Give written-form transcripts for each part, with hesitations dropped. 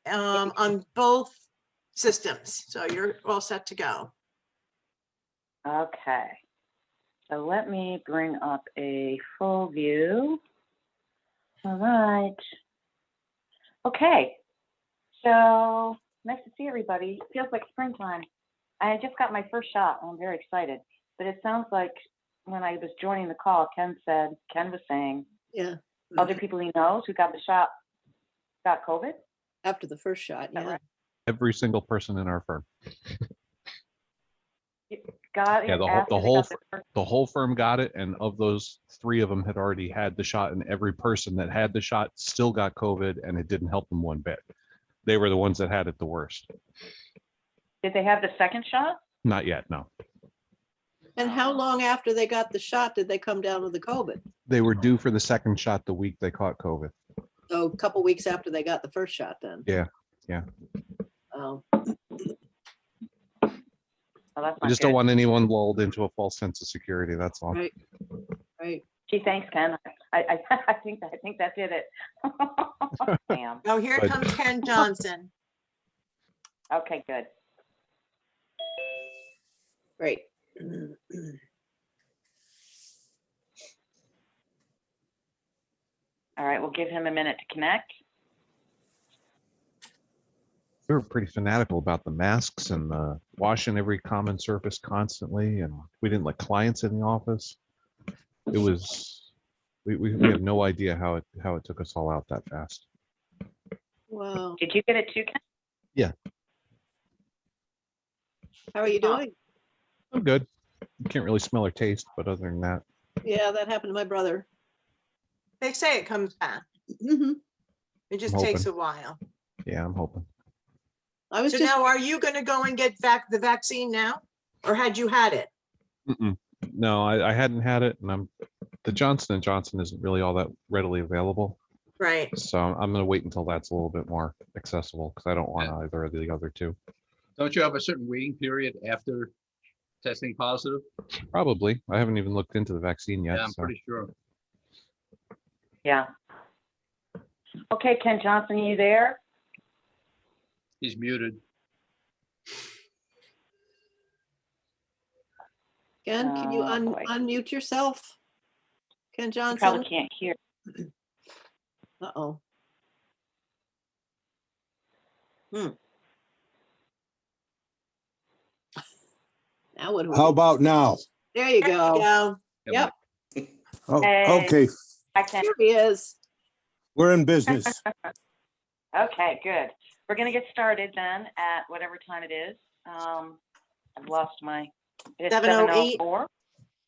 on both systems. So you're all set to go. Okay. So let me bring up a full view. All right. Okay. So nice to see everybody. It feels like springtime. I just got my first shot. I'm very excited. But it sounds like when I was joining the call, Ken was saying, Yeah. other people he knows who got the shot got COVID. After the first shot, yeah. Right? Every single person in our firm. Got it. Yeah, after they got their first- the whole firm got it, and of those, 3 of them had already had the shot, and every person that had the shot still got COVID, and it didn't help them one bit. They were the ones that had it the worst. Did they have the second shot? Not yet, no. And how long after they got the shot did they come down with the COVID? They were due for the second shot the week they caught COVID. So a couple weeks after they got the first shot then? Yeah, yeah. Oh, Oh, that's We not just good. don't want anyone lulled into a false sense of security, that's all. right, right. Gee, thanks, Ken. I think that did it. Damn. Oh, here Good. comes Ken Johnson. Okay, good. Great. All right, we'll give him a minute to connect. We were pretty fanatical about the masks and washing every common surface constantly, and we didn't let clients in the office. It was, we have no idea how it took us all out that fast. Wow. Did you get it too, Ken? Yeah, How are you doing? I'm good. You can't really smell or taste, but other than that, Yeah, that happened to my brother. They say it comes back. Mhm. It just I'm takes hoping. a while. yeah, I'm hoping. I was So just, now, are you going to go and get back the vaccine now? Or had you had it? Mm-mm. No, I hadn't had it, and the Johnson & Johnson isn't really all that readily available. Right. So I'm going to wait until that's a little bit more accessible, because I don't want either of the other 2. Don't you have a certain waiting period after testing positive? Probably. I haven't even looked into the vaccine yet. Yeah, I'm so. pretty sure. Yeah. Okay, Ken Johnson, are you there? He's muted. Ken, can you Oh, boy. unmute yourself? Ken You Johnson? probably can't hear. Uh-oh. Now what do we How do? about now? There you There you go. go. Yep, Oh, Hey. okay, I can. here he is. we're in business. Okay, good. We're gonna get started then at whatever time it is. I've lost my. It's 7:08. 7:04.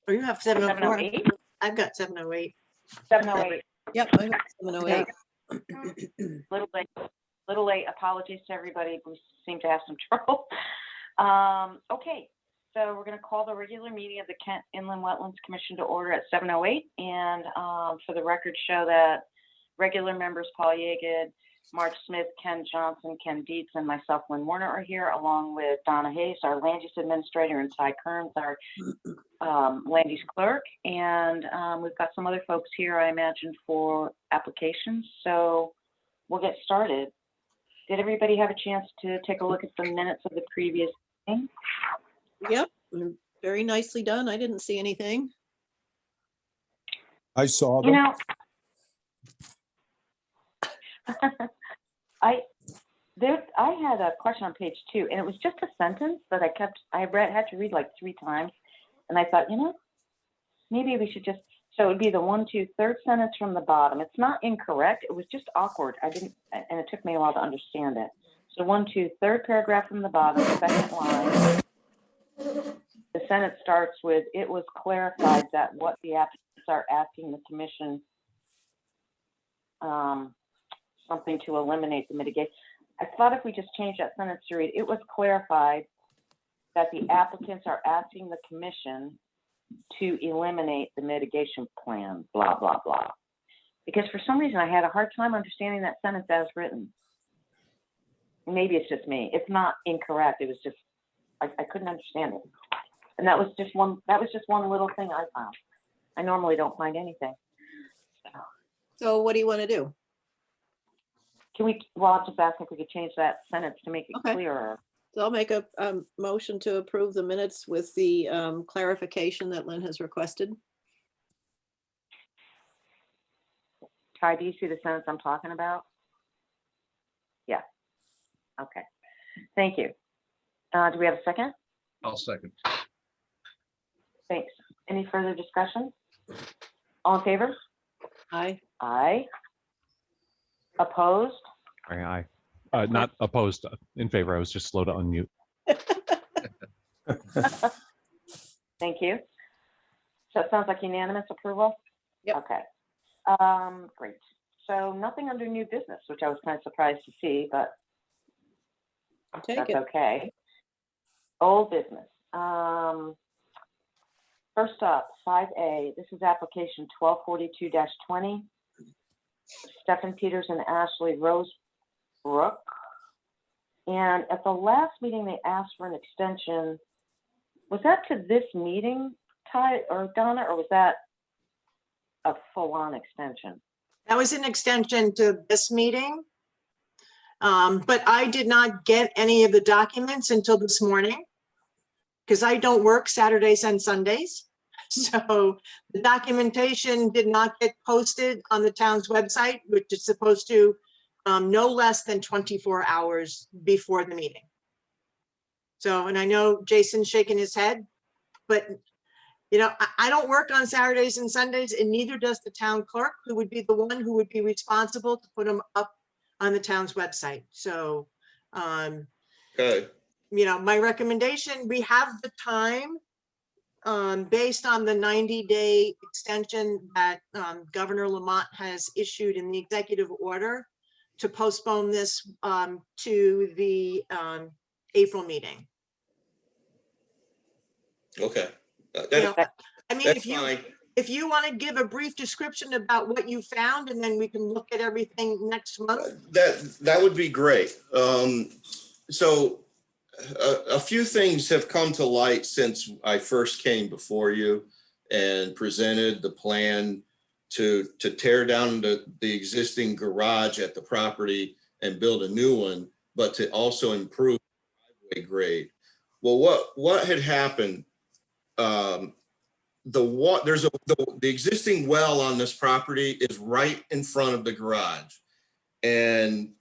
Or you have 7:04? 7:08. I've got 7:08. 7:08. Yep. I got 708. Little late. Apologies to everybody. We seem to have some trouble. Okay, so we're going to call the regular meeting of the Kent Inland Wetlands Commission to order at 7:08. And for the record, show that regular members Paul Yeagood, Mark Smith, Ken Johnson, Ken Dietz, and myself, Lynn Warner, are here, along with Donna Hayes, our land use administrator, and Ty Kearns, our land use clerk. And we've got some other folks here, I imagine, for applications. So we'll get started. Did everybody have a chance to take a look at the minutes of the previous meeting? Yep, very nicely done. I didn't see anything. I saw You them. know, I had a question on page 2, and it was just a sentence that had to read like 3 times, and I thought, maybe we should just, so it would be the 1, 2, 3rd sentence from the bottom. It's not incorrect. It was just awkward. And it took me a while to understand it. So 1, 2, 3rd paragraph from the bottom, 2nd line. The sentence starts with, it was clarified that what the applicants are asking the commission something to eliminate the mitigation. I thought if we just change that sentence to read, it was clarified that the applicants are asking the commission to eliminate the mitigation plan, blah, blah, blah. Because for some reason I had a hard time understanding that sentence as written. Maybe it's just me. It's not incorrect. It was just, I couldn't understand it. And that was just one little thing I found. I normally don't find anything. So what do you want to do? well, I'll just ask if we could change that sentence to make it Okay. clearer. So I'll make a motion to approve the minutes with the clarification that Lynn has requested. Ty, do you see the sentence I'm talking about? Yeah. Okay. Thank you. Do we have a second? I'll second. Thanks. Any further discussion? All in favor? Aye. Aye. Opposed? Aye. Not opposed, in favor. I was just slow to unmute. Thank you. So it sounds like unanimous approval? Yep. Okay. Great. So nothing under new business, which I was kind of surprised to see, but I'll take that's it. okay. Old business. First up, 5A, this is application 1242-20. Stephen Peters and Ashley Rosebrook. And at the last meeting, they asked for an extension. Was that to this meeting, Ty or Donna, or was that a full-on extension? That was an extension to this meeting. But I did not get any of the documents until this morning because I don't work Saturdays and Sundays. So the documentation did not get posted on the town's website, which is supposed to no less than 24 hours before the meeting. So, and I know Jason's shaking his head, but you know, I don't work on Saturdays and Sundays, and neither does the town clerk, who would be the one who would be responsible to put them up on the town's website. So, Okay, you know, my recommendation, we have the time based on the 90-day extension that Governor Lamont has issued in the executive order to postpone this to the April meeting. okay. You know, I mean, That's fine. if you want to give a brief description about what you found, and then we can look at everything next month. That would be great. So a few things have come to light since I first came before you and presented the plan to tear down the existing garage at the property and build a new one, but to also improve the driveway grade. Well, what had happened? The existing well on this property is right in front of the garage, and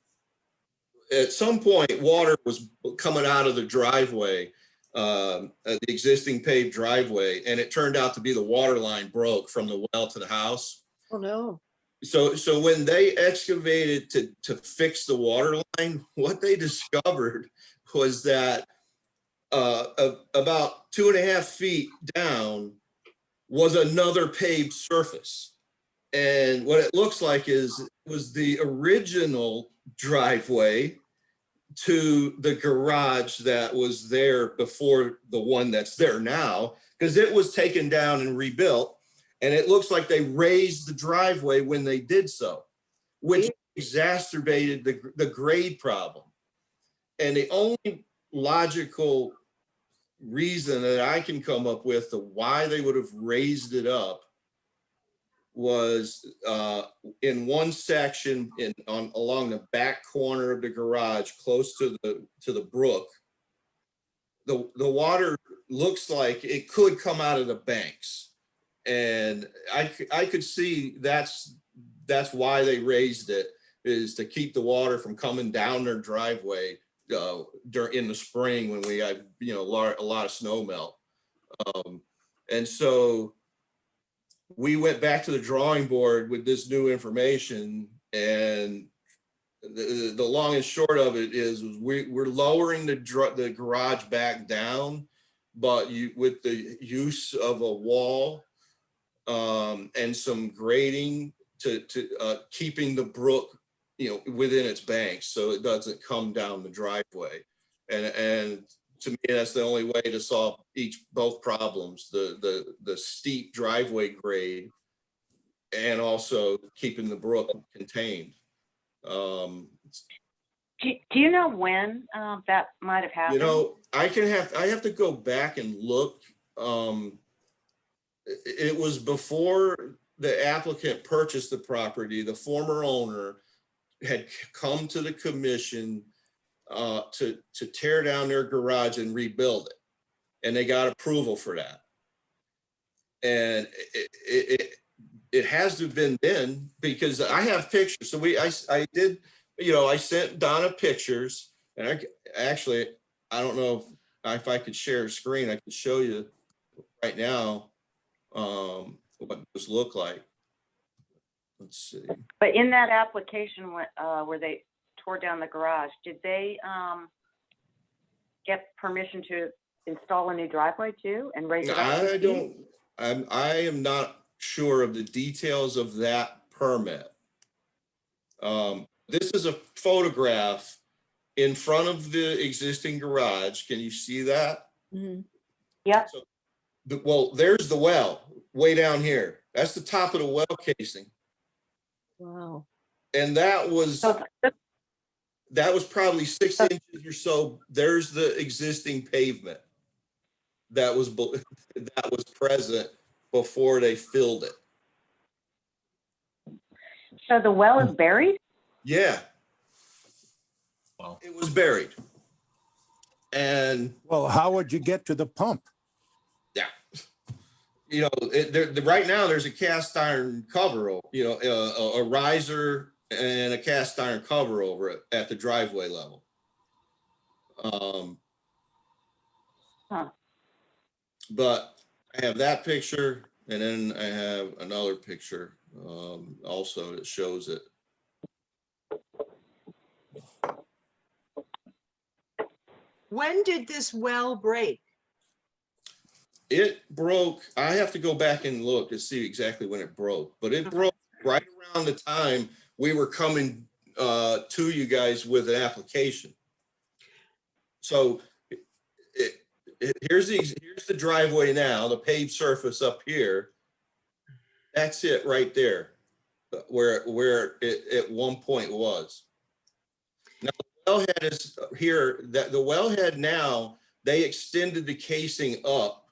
at some point water was coming out of the driveway, the existing paved driveway, and it turned out to be the water line broke from the well to the house. Oh, no. So when they excavated to fix the water line, what they discovered was that about 2.5 feet down was another paved surface. And what it looks like was the original driveway to the garage that was there before the one that's there now, because it was taken down and rebuilt. And it looks like they raised the driveway when they did so, which exacerbated the grade problem. And the only logical reason that I can come up with to why they would have raised it up was in one section along the back corner of the garage, close to the brook. The water looks like it could come out of the banks, and I could see that's why they raised it, is to keep the water from coming down their driveway in the spring when we had, you know, a lot of snow melt. And so we went back to the drawing board with this new information, and the long and short of it is we're lowering the garage back down, but with the use of a wall and some grading to keeping the brook, you know, within its banks, so it doesn't come down the driveway. And to me, that's the only way to solve both problems: the steep driveway grade, and also keeping the brook contained. Do you know when that might have happened? You know, I have to go back and look. It was before the applicant purchased the property. The former owner had come to the commission to tear down their garage and rebuild it. And they got approval for that. And it has to have been then, because I have pictures. So I did, I sent Donna pictures, and I don't know if I could share a screen. I could show you right now what this looked like. Let's see. But in that application, where they tore down the garage, did they get permission to install a new driveway too and raise it up? I am not sure of the details of that permit. This is a photograph in front of the existing garage. Can you see that? Mhm. Yep. So, well, there's the well way down here. That's the top of the well casing. Wow. And that was probably 6 inches or so. There's the existing pavement that was present before they filled it. So the well is buried? Yeah, Wow. it was buried. And Well, how would you get to the pump? yeah, right now there's a cast iron cover, a riser and a cast iron cover over it at the driveway level. But I have that picture, and then I have another picture also that shows it. When did this well break? It broke. I have to go back and look to see exactly when it broke, but it broke right around the time we were coming to you guys with an application. So here's the driveway now, the paved surface up here. That's it right there, where it at one point was. Now the wellhead is here. That the wellhead now, they extended the casing up.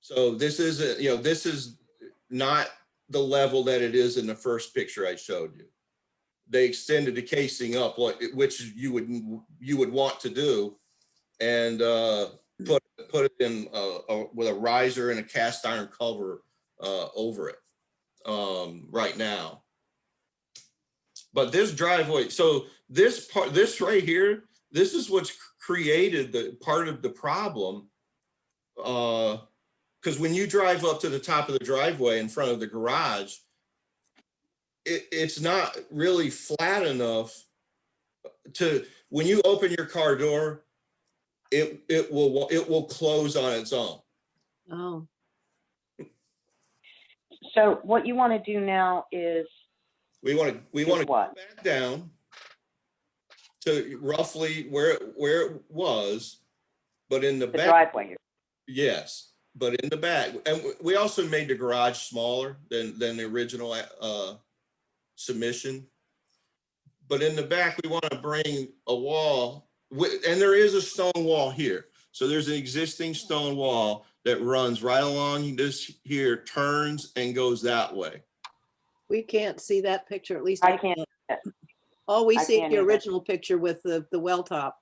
So this isn't, this is not the level that it is in the first picture I showed you. They extended the casing up, which you would want to do, and put it in with a riser and a cast iron cover over it right now. But this driveway, so this right here, this is what's created the part of the problem. Because when you drive up to the top of the driveway in front of the garage, it's not really flat enough to, when you open your car door, it will close on its own. Oh, So what you want to do now is We want to go what? back down to roughly where it was, but in the The back, driveway. yes. But in the back, and we also made the garage smaller than the original submission. But in the back, we want to bring a wall, and there is a stone wall here. So there's an existing stone wall that runs right along this here, turns and goes that way. we can't see that picture, at least I can't. All we I see is can't the either. original picture with the well top.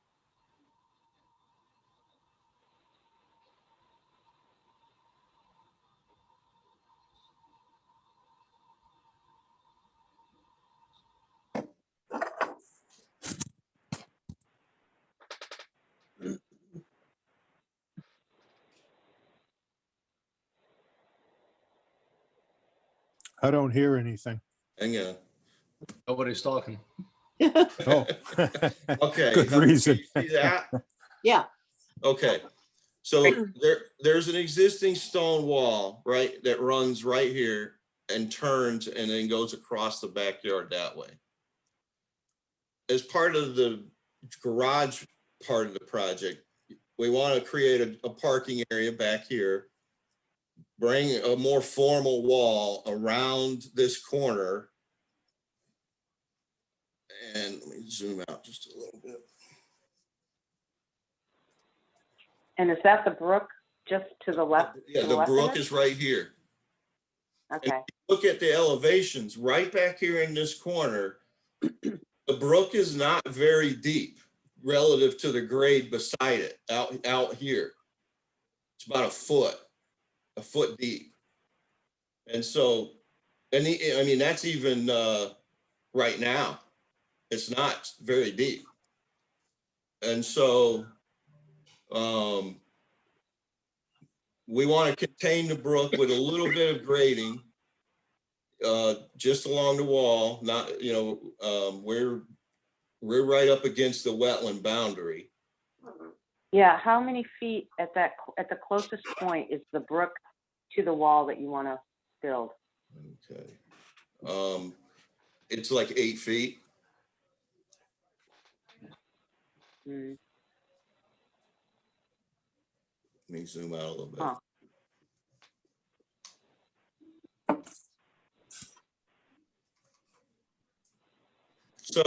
I don't hear anything. Hang on. Nobody's talking. Oh. Okay. Good reason. You see that? Yeah, Okay. So there's an existing stone wall, right, that runs right here and turns and then goes across the backyard that way. As part of the garage part of the project, we want to create a parking area back here, bring a more formal wall around this corner. And let me zoom out just a little bit. And is that the brook just to the left? Yeah, to the left of brook it? is right here. Okay. Look at the elevations right back here in this corner. The brook is not very deep relative to the grade beside it out here. It's about a foot deep. And so, I mean, that's even right now, it's not very deep. And so we want to contain the brook with a little bit of grading just along the wall, not, you know, we're right up against the wetland boundary. Yeah, how many feet at the closest point is the brook to the wall that you want to build? Okay. It's like 8 feet. Hmm. Let me zoom out a little bit. Huh. So,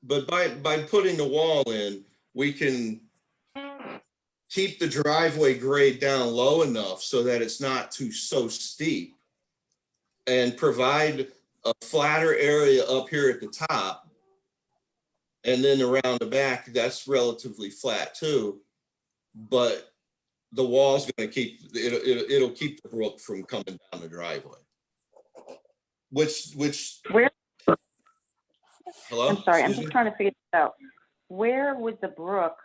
but by putting the wall in, we can keep the driveway grade down low enough so that it's not so steep, and provide a flatter area up here at the top. And then around the back, that's relatively flat too. But the wall's going to keep, it'll keep the brook from coming down the driveway. Which, Where? hello? I'm sorry, I'm Excuse just me? trying to figure this out. Where would the brook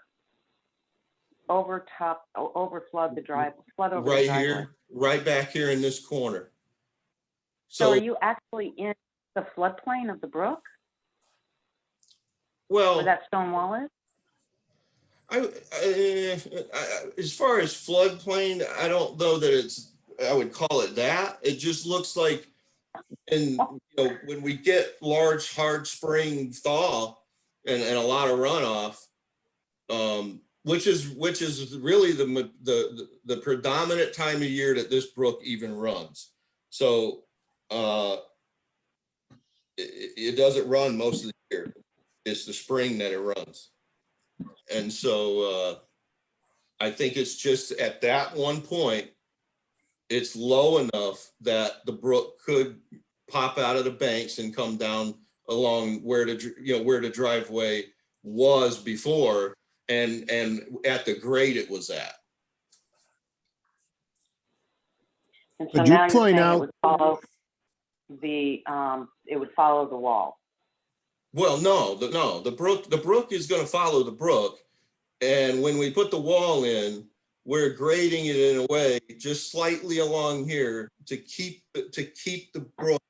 overflood the drive, flood over the Right driveway? here, right back here in this corner. So are you actually in the floodplain of the brook where well, that stone wall is? As far as floodplain, I don't know that I would call it that. It just looks like, and you know, when we get large, hard spring thaw and a lot of runoff, which is really the predominant time of year that this brook even runs. So it doesn't run most of the year. It's the spring that it runs. And so I think it's just at that one point, it's low enough that the brook could pop out of the banks and come down along where the driveway was before, and at the grade it was at. And so Could you now you're point saying out- it would follow the wall. Well, no, the brook is going to follow the brook, and when we put the wall in, we're grading it in a way just slightly along here to keep the brook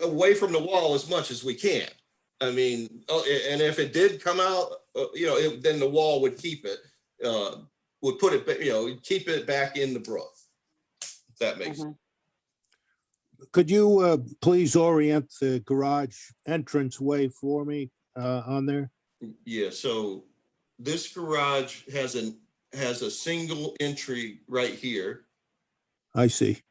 away from the wall as much as we can. I mean, and if it did come out, then the wall would keep it, would put it, keep it back in the brook. If that makes sense. Could you please orient the garage entrance way for me on there? Yeah, so this garage has a single entry right here. I see.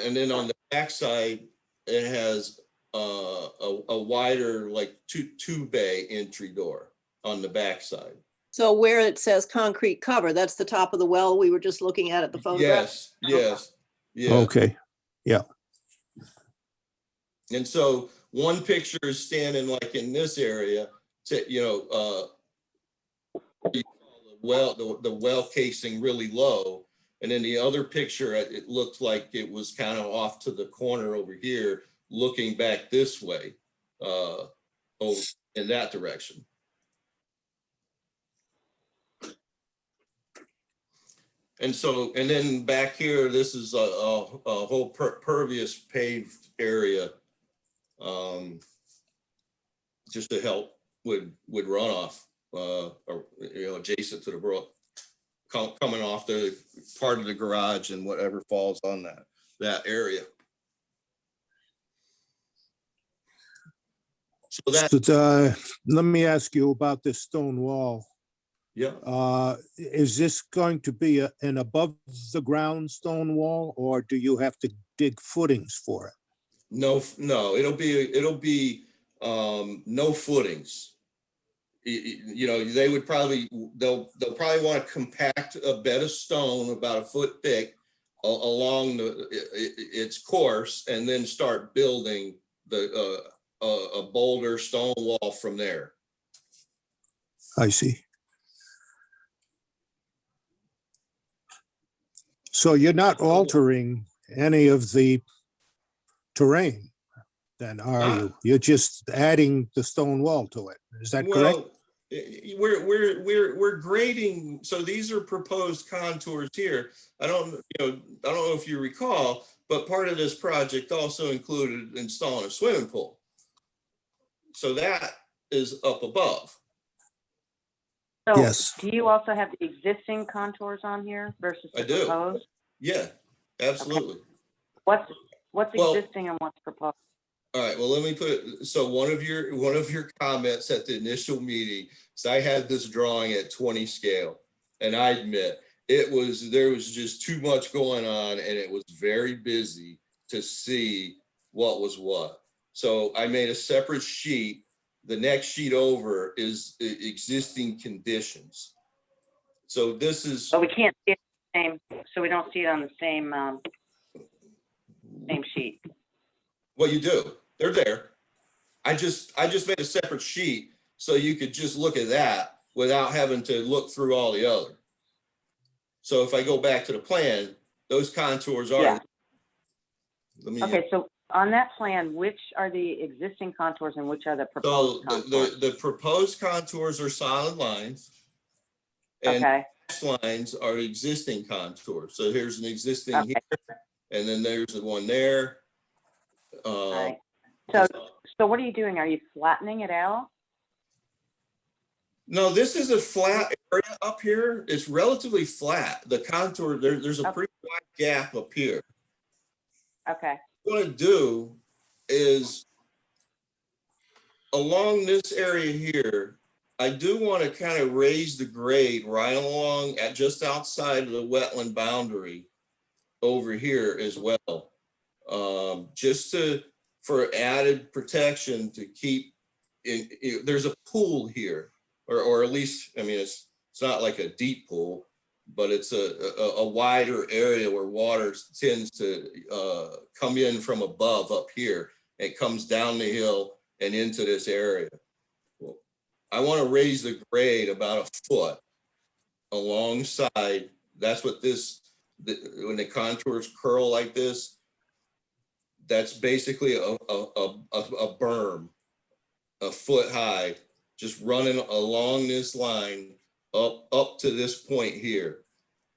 And then on the backside, it has a wider, like two bay entry door on the backside. So where it says concrete cover, that's the top of the well we were just looking at the photograph? Yes. Okay, yeah. And so one picture is standing like in this area, the well casing really low. And then the other picture, it looked like it was kind of off to the corner over here, looking back this way, in that direction. And then back here, this is a whole pervious paved area, just to help with runoff, adjacent to the brook, coming off the part of the garage and whatever falls on that area. So that, let me ask you about this stone wall. yeah. Is this going to be an above the ground stone wall, or do you have to dig footings for it? No, it'll be no footings. They would they'll probably want to compact a bed of stone about a foot thick along its course, and then start building a boulder stone wall from there. I see. So you're not altering any of the terrain then, are you? You're just adding the stone wall to it. Is that correct? Well, we're grading, so these are proposed contours here. I don't know if you recall, but part of this project also included installing a swimming pool. So that is up above. So Yes. do you also have the existing contours on here versus I the do. proposed? Yeah, absolutely. What's Well- existing and what's proposed? All right, well, let me put, so one of your comments at the initial meeting, so I had this drawing at 20 scale. And I admit, there was just too much going on, and it was very busy to see what was what. So I made a separate sheet. The next sheet over is existing conditions. So this is, So we can't see it the same, so we don't see it on the same sheet. what you do. They're there. I just made a separate sheet so you could just look at that without having to look through all the other. So if I go back to the plan, those contours are. Yeah. Let me. Okay, so on that plan, which are the existing contours and which are the So proposed contours? the proposed contours are solid lines. And Okay, dashed lines are existing contours. So here's an existing Okay. here, and then there's the one there. all right. So what are you doing? Are you flattening it out? No, this is a flat area up here. It's relatively flat. The contour, there's a Okay. pretty wide gap up here. Okay, What I want to do is along this area here, I do want to kind of raise the grade right along at just outside of the wetland boundary over here as well. Just for added protection to keep there's a pool here, or at least, I mean, it's not like a deep pool, but it's a wider area where water tends to come in from above up here. It comes down the hill and into this area. Well, I want to raise the grade about a foot alongside. That's what when the contours curl like this, that's basically a berm, a foot high, just running along this line up to this point here.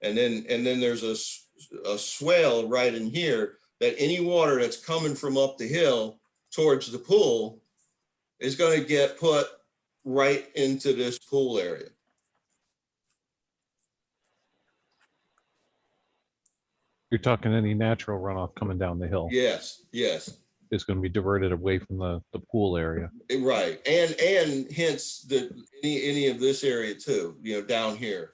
And then there's a swale right in here that any water that's coming from up the hill towards the pool is going to get put right into this pool area. You're talking any natural runoff coming down the hill Yes, is going to be diverted away from the pool area. right. And hence any of this area too, down here.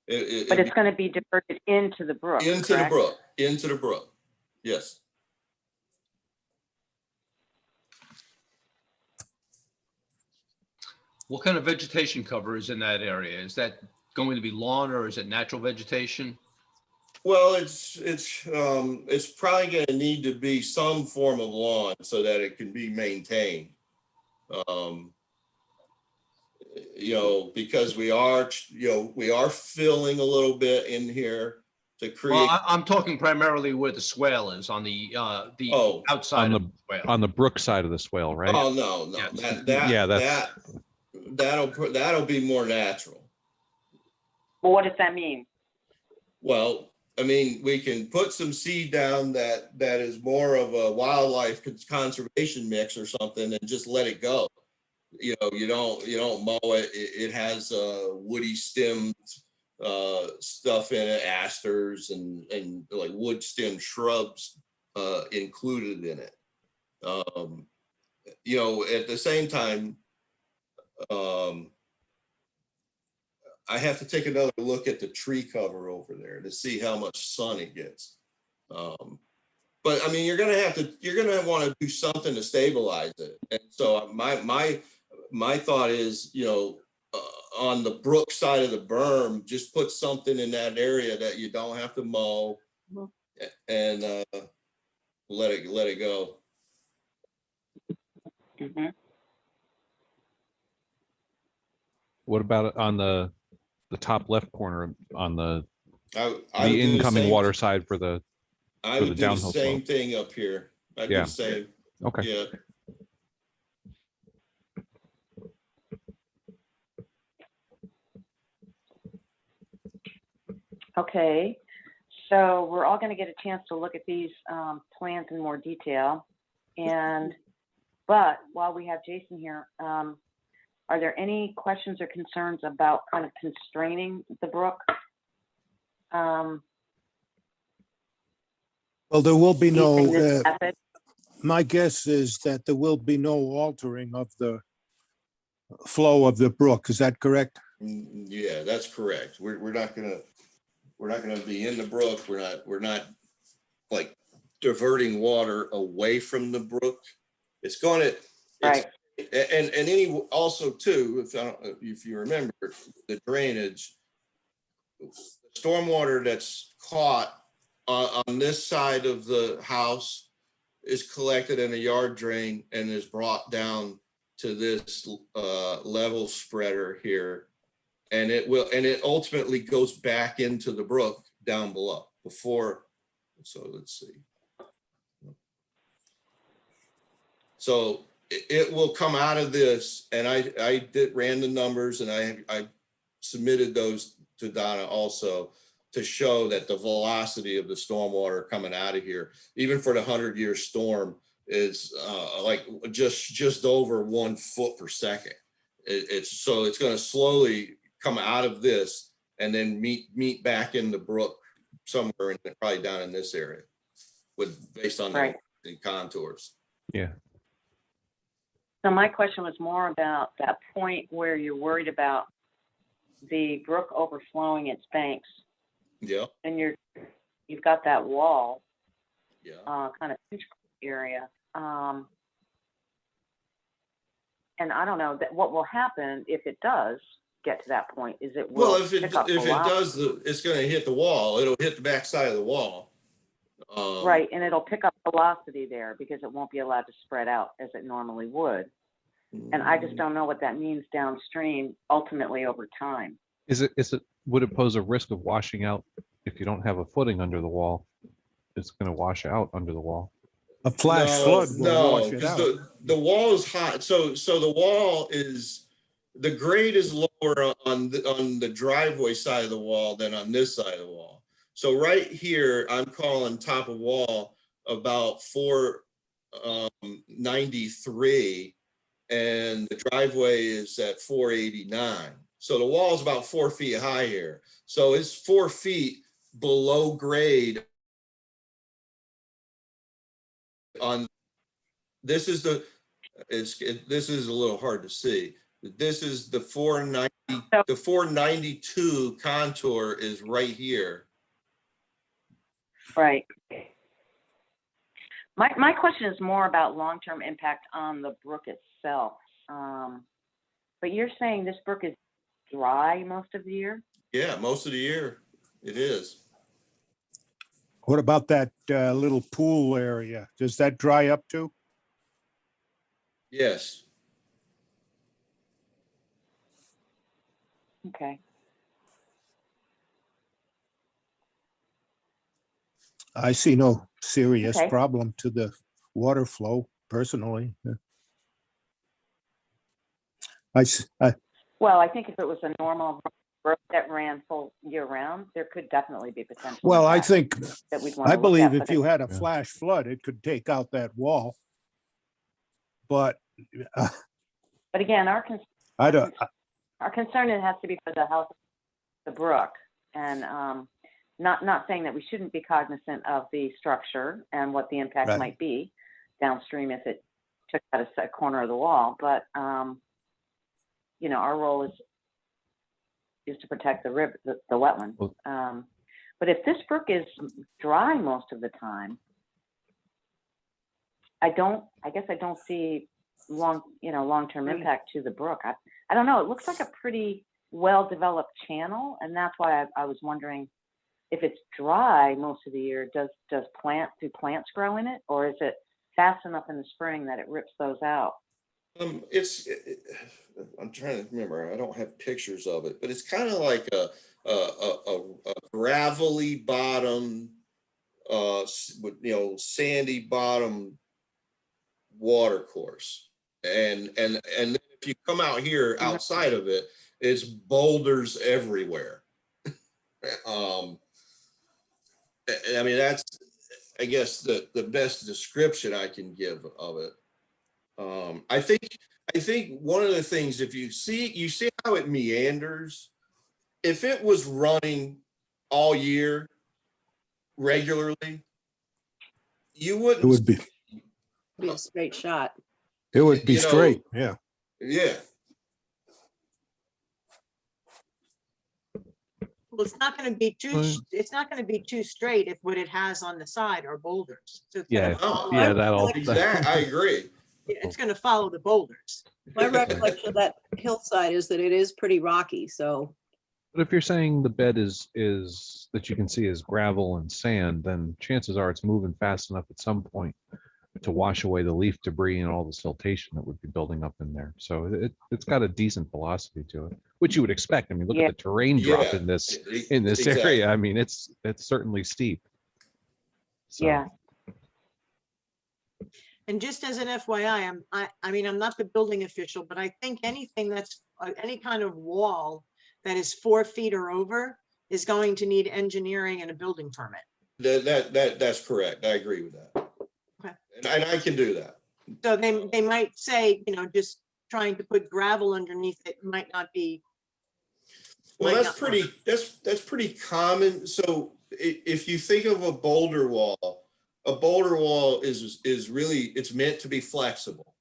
but it's going to be diverted into the brook, Into correct? into the brook. Yes. What kind of vegetation cover is in that area? Is that going to be lawn or is it natural vegetation? Well, it's probably going to need to be some form of lawn so that it can be maintained. Because we are filling a little bit in here to create. Well, I'm talking primarily where the swale is on the outside of the swale. On the brook side of the swale, right? Oh, no, Yes. that'll be more natural. Well, what does that mean? Well, I mean, we can put some seed down that is more of a wildlife conservation mix or something and just let it go. You don't mow it. It has woody stemmed stuff in it, asters and like wood stem shrubs included in it. At the same time, I have to take another look at the tree cover over there to see how much sun it gets. But I mean, you're gonna want to do something to stabilize it. And so my thought is, on the brook side of the berm, just put something in that area that you don't have to mow. and let it go. Mhm. What about it on the top left corner on the I would do the incoming same- water side for the, I for would the do the downhill same slope? thing up here. I'd do Yeah. the same, okay. yeah. Okay, so we're all going to get a chance to look at these plans in more detail. But while we have Jason here, are there any questions or concerns about kind of constraining the brook? Well, there will be no, using this method? my guess is that there will be no altering of the flow of the brook. Is that correct? Yeah, that's correct. We're not gonna be in the brook. We're not like diverting water away from the brook. It's going to, Right. and any, also too, if you remember, the drainage, stormwater that's caught on this side of the house is collected in a yard drain and is brought down to this level spreader here. And it ultimately goes back into the brook down below before. So let's see. So it will come out of this, and I ran the numbers, and I submitted those to Donna also to show that the velocity of the stormwater coming out of here, even for the 100-year storm, is like just over 1 foot per second. It's going to slowly come out of this and then meet back in the brook somewhere, probably down in this area, based on Right. the contours. Yeah. So my question was more about that point where you're worried about the brook overflowing its banks, Yeah, and you've got that wall yeah. kind of pinch area. And I don't know that what will happen if it does get to that point is it will Well, if it pick up does, it's going to hit the wall. It'll hit the back side of the wall. right, and it'll pick up velocity there because it won't be allowed to spread out as it normally would. And I just don't know what that means downstream ultimately over time. Would it pose a risk of washing out if you don't have a footing under the wall? It's going to wash out under the wall. A flash flood will wash it because out. the wall is hot. So the wall is, the grade is lower on the driveway side of the wall than on this side of the wall. So right here, I'm calling top of wall about 493, and the driveway is at 489. So the wall is about 4 feet high here. So it's 4 feet below grade on this is the this is a little hard to see. This is the 490, the 492 contour is right here. Right. My question is more about long-term impact on the brook itself. But you're saying this brook is dry most of the year? Yeah, most of the year it is. What about that little pool area? Does that dry up too? Yes. Okay. I see no serious Okay. problem to the water flow personally. Well, I think if it was a normal brook that ran full year round, there could definitely be potential. Well, I impact think, that we'd want I to look believe at, if but you had a Yeah. flash flood, it could take out that wall. But again, I don't, our concern, it has to be for the health of the brook, and not saying that we shouldn't be cognizant of the structure and what the impact Right. might be downstream if it took out a corner of the wall, but our role is to protect the river, the wetland. Well- But if this brook is dry most of the time, I guess I don't see long-term impact to the brook. I don't know. It looks like a pretty well-developed channel, and that's why I was wondering if it's dry most of the year, do plants grow in it, or is it fast enough in the spring that it rips those out? I'm trying to remember. I don't have pictures of it, but it's kind of like a gravelly bottom, with, sandy bottom water course. And then if you come out here outside of it, it's boulders everywhere. I mean, that's, I guess, the best description I can give of it. I think one of the things, if you see how it meanders, if it was running all year regularly, you wouldn't. It would be, Be a straight shot. it would be You know, straight, yeah. Yeah. Well, it's not going to be too, Right. it's not going to be too straight if what it has on the side are boulders. So it's Yeah, gonna follow- yeah, that'll. Exactly. I agree. It's going to follow the boulders. My recollection of that hillside is that it is pretty rocky, so But if you're saying the bed is that you can see is gravel and sand, then chances are it's moving fast enough at some point to wash away the leaf debris and all the siltation that would be building up in there. So it's got a decent velocity to it, which you would expect. I mean, look Yeah. at the terrain drop Yeah, in this exactly. area. I mean, it's certainly steep. So, Yeah. And just as an FYI, I mean, I'm not the building official, but I think anything that's any kind of wall that is 4 feet or over is going to need engineering and a building permit. That's correct. I agree with that. Okay. And I can do that. So they might say, just trying to put gravel underneath it might not be. Well, might that's not work. that's pretty common. So if you think of a boulder wall is really, it's meant to be flexible.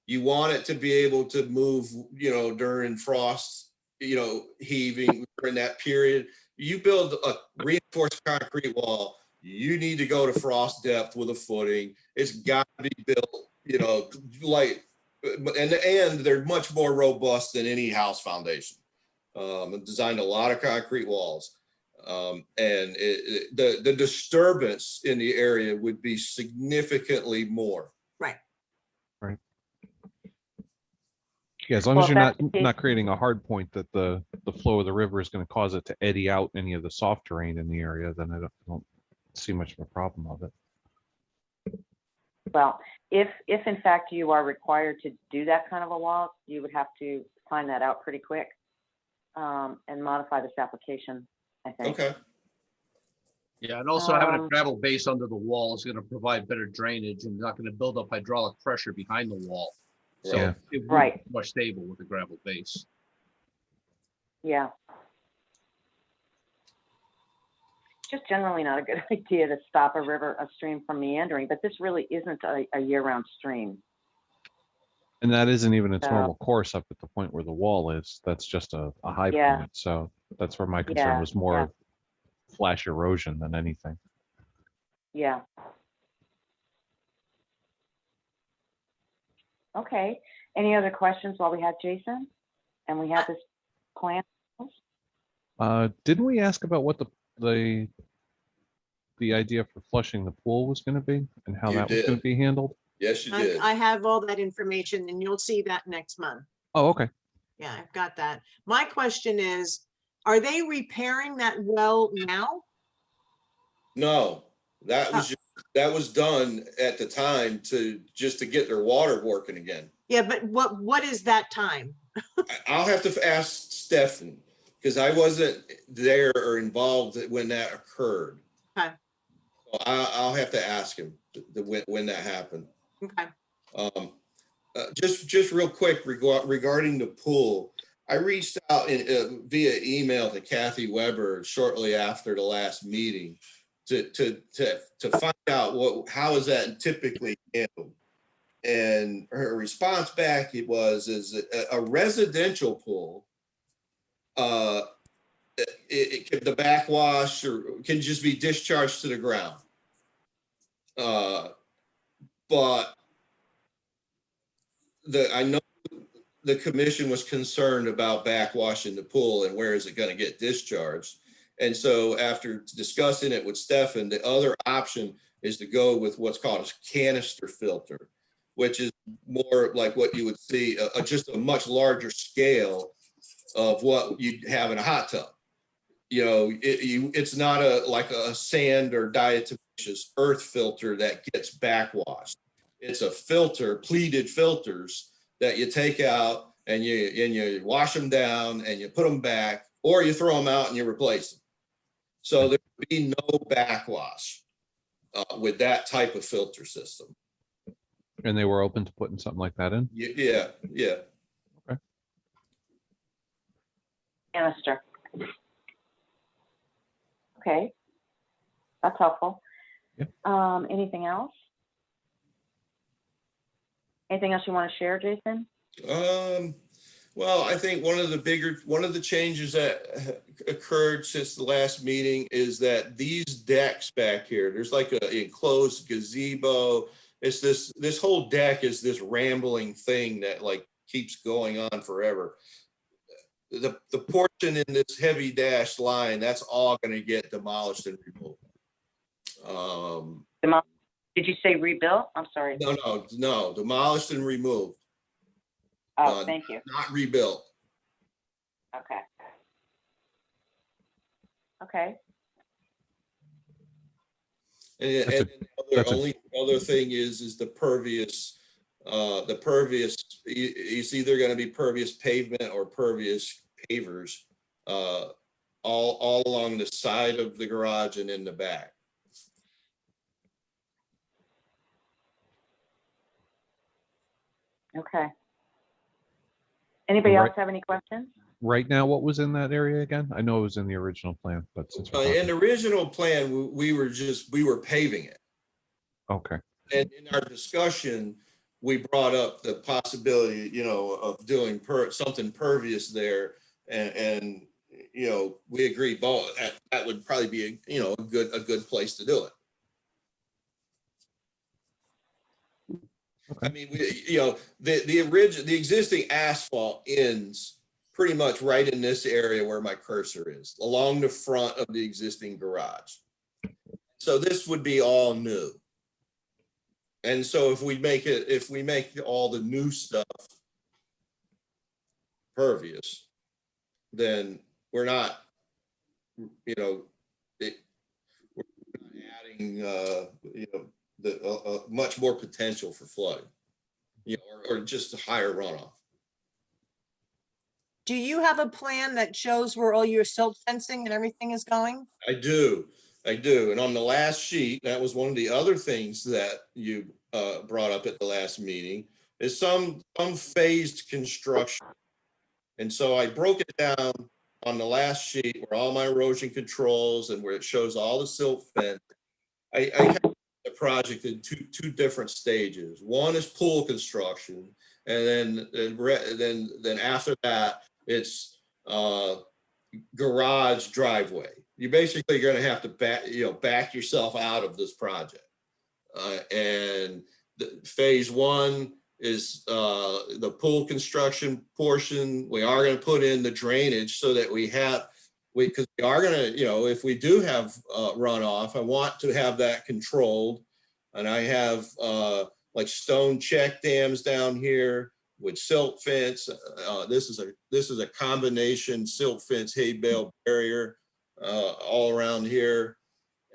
You want it to be able to move, during frost, heaving during that period. You build a reinforced concrete wall, you need to go to frost depth with a footing. It's got to be built, and they're much more robust than any house foundation. I've designed a lot of concrete walls. And the disturbance in the area would be significantly more. Right. yeah, as long Well, as you're if that's not the case- not creating a hard point that the flow of the river is going to cause it to eddy out any of the soft terrain in the area, then I don't see much of a problem of it. Well, if in fact you are required to do that kind of a wall, you would have to find that out pretty quick, and modify this application, I think. Okay. Yeah, and also having a Um, gravel base under the wall is going to provide better drainage and not going to build up hydraulic pressure behind the wall. So Yeah. it would Right. be more stable with a gravel base. Yeah. Just generally not a good idea to stop a stream from meandering, but this really isn't a year-round stream. And that isn't even its So- normal course up at the point where the wall is. That's just a high Yeah. point. So that's where my concern Yeah, was more yeah. of flash erosion than anything. Yeah. Okay. Any other questions while we have Jason? And we have this plan? Didn't we ask about what the idea for flushing the pool was going to be and how You that was going did. to be handled? Yes, you did. I have all that information and you'll see that next month. Oh, okay. Yeah, I've got that. My question is, are they repairing that well now? No, that was done at the time just to get their water working again. Yeah, but what is that time? I'll have to ask Stefan because I wasn't there or involved when that occurred. Okay. So I'll have to ask him when that happened. Okay. Just real quick regarding the pool, I reached out via email to Kathy Weber shortly after the last meeting to find out how is that typically handled. And her response back is a residential pool. The backwash or can just be discharged to the ground. But I know the commission was concerned about backwashing the pool and where is it going to get discharged. And so after discussing it with Stefan, the other option is to go with what's called a canister filter, which is more like what you would see, just a much larger scale of what you'd have in a hot tub. You know, it's not like a sand or diatomaceous earth filter that gets backwashed. It's a filter, pleated filters that you take out and you wash them down and you put them back, or you throw them out and you replace them. So there would be no backwash with that type of filter system. And they were open to putting something like that in? Yeah. Canister. Okay, that's helpful. Yeah. Anything else? Anything else you want to share, Jason? Well, I think one of the changes that occurred since the last meeting is that these decks back here, there's like an enclosed gazebo. It's this whole deck is this rambling thing that like keeps going on forever. The portion in this heavy dashed line, that's all going to get demolished and removed. Did you say rebuilt? I'm sorry. No, demolished and removed. Oh, thank you. Not rebuilt. Okay. Okay. And the only other thing is the pervious. It's either going to be pervious pavement or pervious pavers, all along the side of the garage and in the back. Okay. Anybody Right. else have any questions? Right now, what was in that area again? I know it was in the original plan, but since we're In the talking- original plan, we were paving it. okay, And in our discussion, we brought up the possibility, you know, of doing something pervious there. And you know, we agreed that would probably be, a good place to do it. Okay. I mean, the existing asphalt ends pretty much right in this area where my cursor is, along the front of the existing garage. So this would be all new. And so if we make all the new stuff pervious, then we're not, we're not adding, much more potential for flooding, or just a higher runoff. Do you have a plan that shows where all your silt fencing and everything is going? I do. And on the last sheet, that was one of the other things that you brought up at the last meeting, is some phased construction. And so I broke it down on the last sheet where all my erosion controls and where it shows all the silt fence. I have the project in two different stages. One is pool construction, and then after that, it's garage driveway. You're basically going to have to back yourself out of this project. And phase one is the pool construction portion. We are going to put in the drainage so that because we are going to, if we do have runoff, I want to have that controlled. And I have like stone check dams down here with silt fence. This is a combination silt fence hay bale barrier all around here.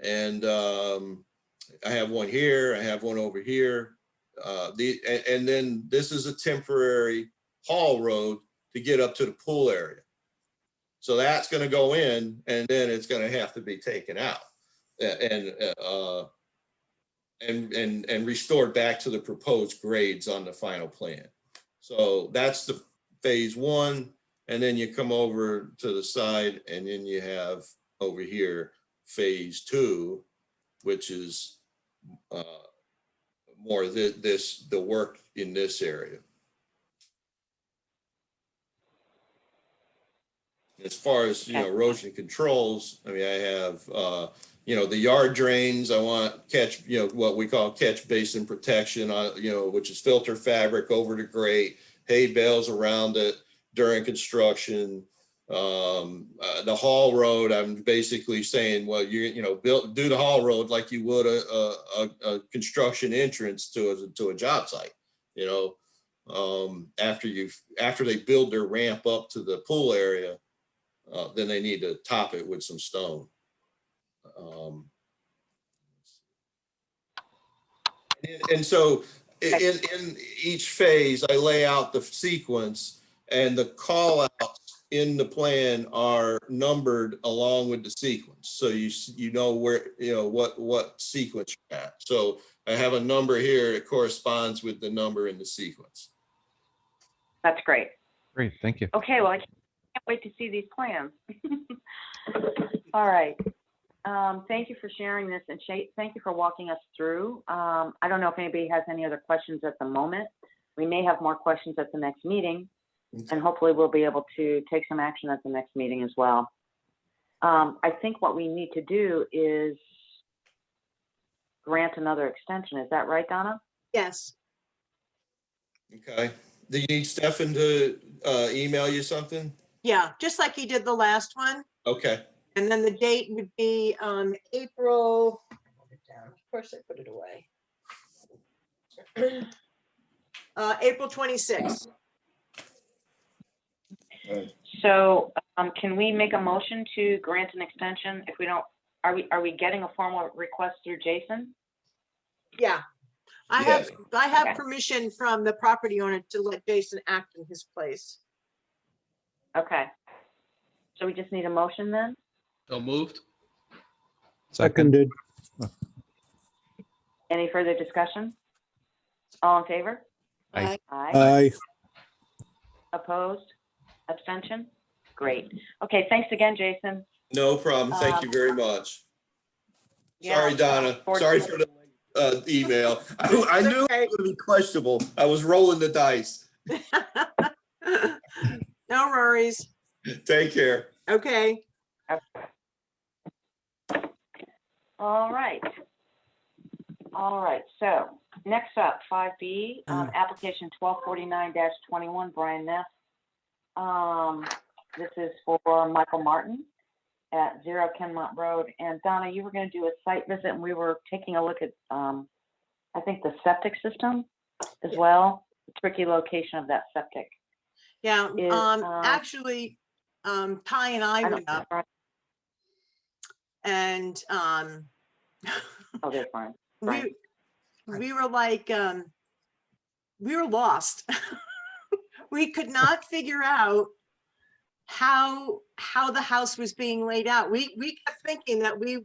And I have one here, I have one over here. And then this is a temporary haul road to get up to the pool area. So that's going to go in, and then it's going to have to be taken out and restored back to the proposed grades on the final plan. So that's the phase one. And then you come over to the side, and then you have over here phase two, which is more the work in this area. As far as erosion controls, I mean, I have the yard drains. I want what we call catch basin protection, which is filter fabric over the grate, hay bales around it during construction. The Hall Road, I'm basically saying, well, do the Hall Road like you would a construction entrance to a job site, after they build their ramp up to the pool area, then they need to top it with some stone. And so in each phase, I lay out the sequence, and the call outs in the plan are numbered along with the sequence. So you know where, what sequence you're at. So I have a number here that corresponds with the number in the sequence. That's great. Great, thank you. Okay, well, I can't wait to see these plans. All right. Thank you for sharing this, and thank you for walking us through. I don't know if anybody has any other questions at the moment. We may have more questions at the next meeting, and hopefully we'll be able to take some action at the next meeting as well. I think what we need to do is grant another extension. Is that right, Donna? Yes. Okay. Do you need Stefan to email you something? Yeah, just like he did the last one. Okay. And then the date would be April, of course I put it away. April 26th. So can we make a motion to grant an extension? If we don't, are we getting a formal request through Jason? Yeah. I Yes. have Okay. permission from the property owner to let Jason act in his place. Okay. So we just need a motion then? So moved. Second, Seconded. Any further discussion? All in favor? Aye. Aye. Aye. Opposed? Abstention? Great. Okay, thanks again, Jason. No problem. Thank you very much. Yeah, Sorry, Donna. forward- Sorry for the email. I knew it was going to be questionable. I was rolling the dice. No worries. Take care. Okay. All right. All right, so next up, 5B, application 1249-21, Brian Neff. This is for Michael Martin at 0 Kenmont Road. And Donna, you were going to do a site visit, and we were taking a look at, I think, the septic system as well, the tricky location of that septic. Yeah, Is, actually, Ty and I went up and Oh, they're fine. Right. we were like, we were lost. We could not figure out how the house was being laid out. We kept thinking that the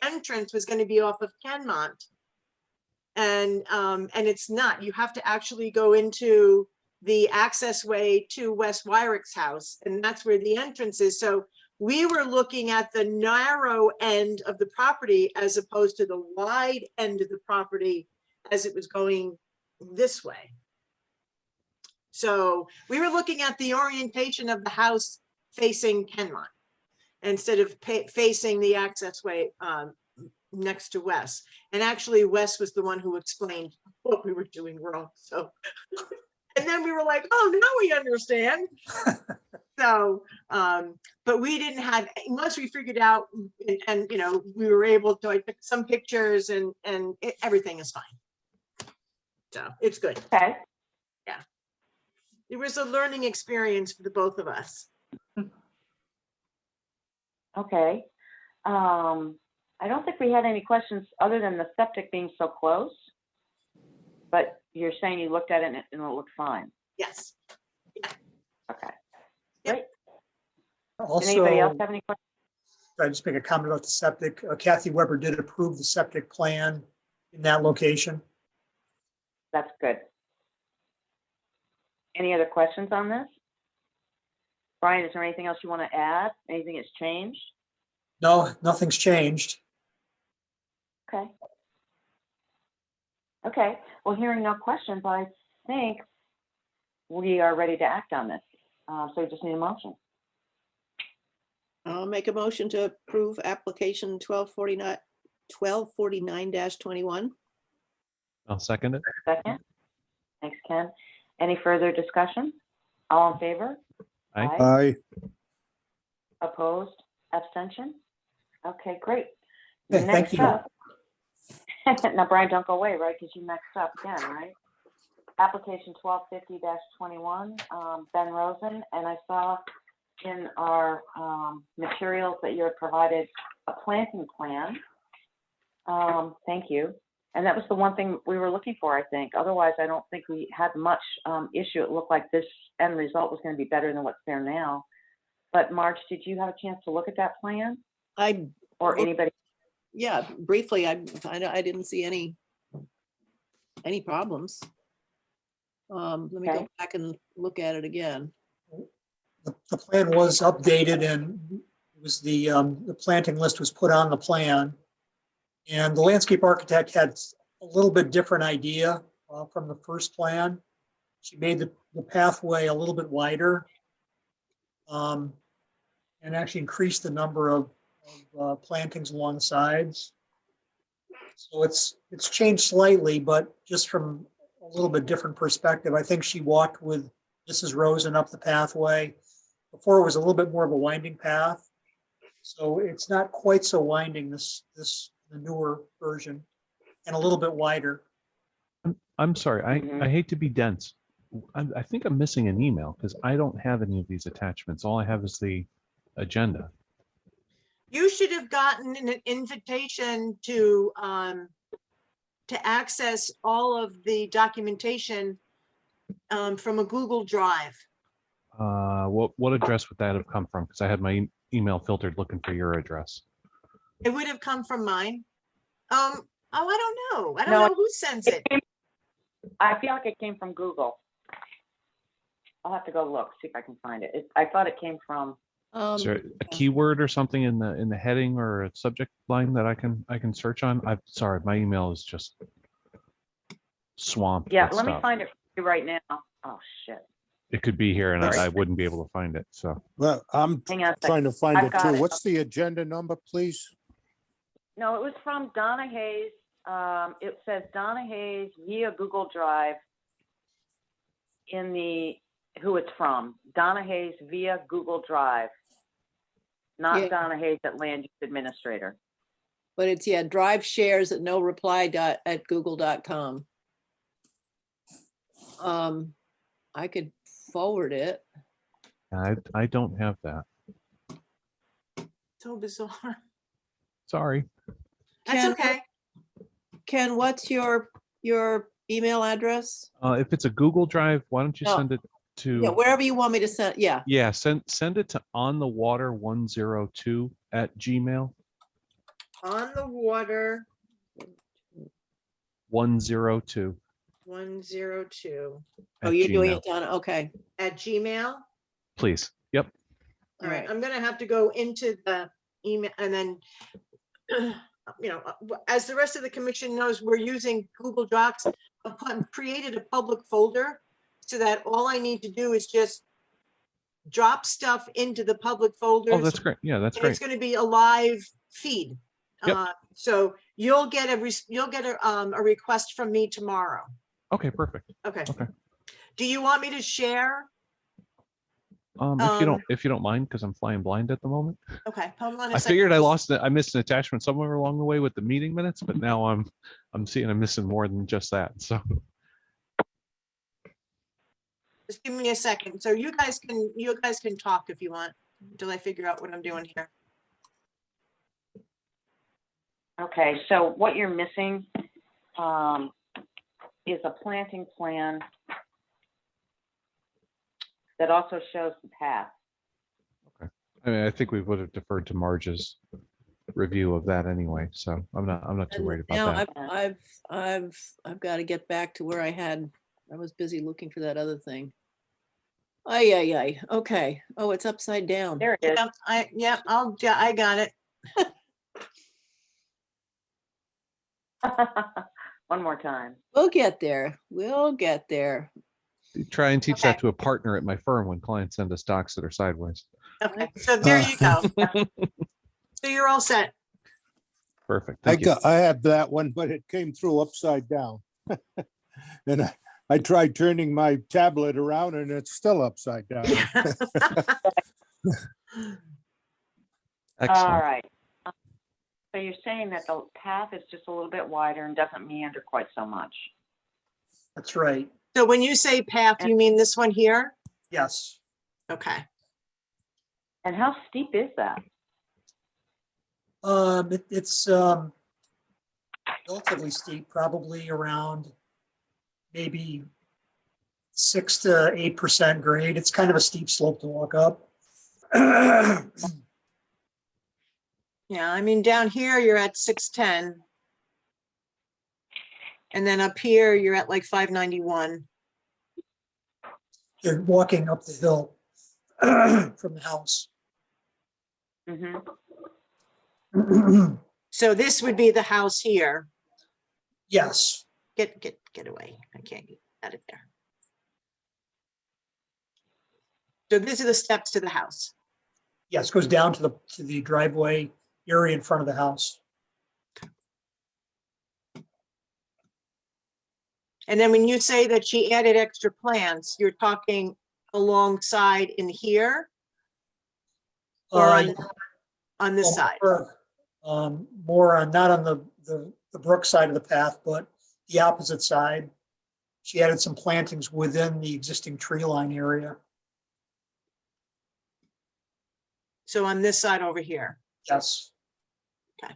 entrance was going to be off of Kenmont. And it's not. You have to actually go into the access way to West Wyrick's house, and that's where the entrance is. So we were looking at the narrow end of the property as opposed to the wide end of the property as it was going this way. So we were looking at the orientation of the house facing Kenmont instead of facing the access way next to Wes. And actually Wes was the one who explained what we were doing wrong. So, and then we were like, oh, now we understand. So, but we didn't have, once we figured out and we were able to, I took some pictures and everything is fine. So it's good. Okay. Yeah. It was a learning experience for the both of us. Okay. I don't think we had any questions other than the septic being so close. But you're saying you looked at it and it looked fine. Yes. Okay. Yep. Great. Also, Anybody else have any questions? I just make a comment about the septic. Kathy Weber did approve the septic plan in that location. That's good. Any other questions on this? Brian, is there anything else you want to add? Anything that's changed? No, nothing's changed. Okay. Okay. Well, hearing no questions, I think we are ready to act on this. So we just need a motion. I'll make a motion to approve application 1249-21. I'll second it. Second. Thanks, Ken. Any further discussion? All in favor? Aye. Aye. Opposed? Abstention? Okay, great. Okay, thank Next you. up. Now, Brian, don't go away, right? Because you next up again, right? Application 1250-21, Ben Rosen, and I saw in our materials that you had provided a planting plan. Thank you. And that was the one thing we were looking for, I think. Otherwise, I don't think we had much issue. It looked like this end result was going to be better than what's there now. But Marge, did you have a chance to look at that plan, I, or anybody? yeah, briefly, I didn't see any problems. Let me go Okay. back and look at it again. The plan was updated and it was the planting list was put on the plan. And the landscape architect had a little bit different idea from the first plan. She made the pathway a little bit wider and actually increased the number of plantings along the sides. So it's changed slightly, but just from a little bit different perspective. I think she walked with Mrs. Rosen up the pathway. Before it was a little bit more of a winding path. So it's not quite so winding, the newer version, and a little bit wider. I'm sorry, Mhm. I hate to be dense. I think I'm missing an email because I don't have any of these attachments. All I have is the agenda. You should have gotten an invitation to access all of the documentation from a Google Drive. What address would that have come from? Because I had my email filtered looking for your address. It would have come from mine. Oh, I don't know. I don't No, know who sends it. I feel like it came from Google. I'll have to go look, see if I can find it. I thought it came from, Is there a keyword or something in the heading or a subject line that I can search on? I'm sorry, my email is just swamped yeah, with let me stuff. find it for you right now. Oh, shit. It could be here and Sorry. I wouldn't be able to find it. So Well, I'm Hang on a second. trying to find I've it got too. it. What's the agenda number, please? No, it was from Donna Hayes. It says Donna Hayes via Google Drive in the, who it's from. Donna Hayes via Google Drive. Not Yeah. Donna Hayes at Land Use Administrator. But it's, yeah, drive shares at no reply at google.com. I could forward it. I don't have that. So bizarre. Sorry. That's Ken, okay. Ken, what's your email address? If it's a Google Drive, why don't you No. send it to? Yeah, wherever you want me to send. Yeah. Yeah, send it to onthewater102@gmail. On the water 102 102 Oh, at you're doing Gmail. it, Donna. Okay. at Gmail. Please. Yep. All right, Alright. I'm gonna have to go into the email and then, you know, as the rest of the commission knows, we're using Google Docs. I've created a public folder so that all I need to do is just drop stuff into the public folder. Oh, that's great. Yeah, that's And it's great. gonna be a live feed. Yep. So you'll get a request from me tomorrow. Okay, perfect. Okay. Okay. Do you want me to share? If you don't mind, because I'm flying blind at the moment. Okay, hold on a I second. figured I missed an attachment somewhere along the way with the meeting minutes, but now I'm seeing I'm missing more than just that. So Just give me a second. So you guys can talk if you want until I figure out what I'm doing here. Okay, so what you're missing is a planting plan that also shows the path. I mean, I think we would have deferred to Marge's review of that anyway. So I'm not too worried Now about that. I've got to get back to where I was busy looking for that other thing. Ay. Okay. Oh, it's upside down. There it is. I got it. One more time. We'll get there. We'll get there. Try and teach that Okay. to a partner at my firm when clients send us docs that are sideways. Okay, so there you go. So you're all set. Perfect. Thank you. I had that one, but it came through upside down. And I tried turning my tablet around and it's still upside down. All Excellent. right. So you're saying that the path is just a little bit wider and doesn't meander quite so much? That's right. So when you say path, you mean this one here? Yes. Okay. And how steep is that? It's relatively steep, probably around maybe 6 to 8% grade. It's kind of a steep slope to walk up. Yeah, I mean, down here, you're at 610. And then up here, you're at like 591. You're walking up the hill from the house. Mm-hmm. So this would be the house here. Yes, Get away. I can't get out of there. So these are the steps to the house. yes, goes down to the driveway area in front of the house. And then when you say that she added extra plants, you're talking alongside in here or on this side? More on, not on the brook side of the path, but the opposite side. She added some plantings within the existing tree line area. So on this side over here. Yes. Okay.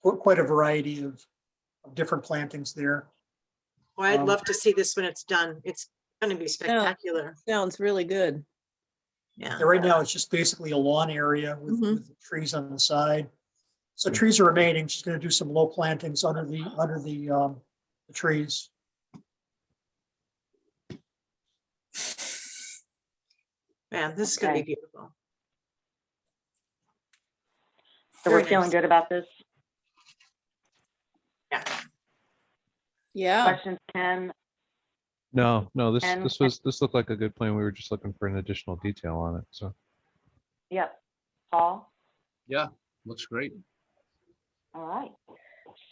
Quite a variety of different plantings there. Well, I'd love to see this when it's done. It's going to be spectacular. Sounds really good. Yeah. Yeah, right now, it's just basically a lawn area with, Mhm. with trees on the side. So trees are remaining. She's going to do some low plantings under the trees. Man, this is going to Okay. be beautiful. So we're Very feeling nice. good about this. Yeah. Yeah. Questions, Ken? No, this And- this looked like a good plan. We were just looking for an additional detail on it. So Yep. Paul? Yeah, looks great. All right.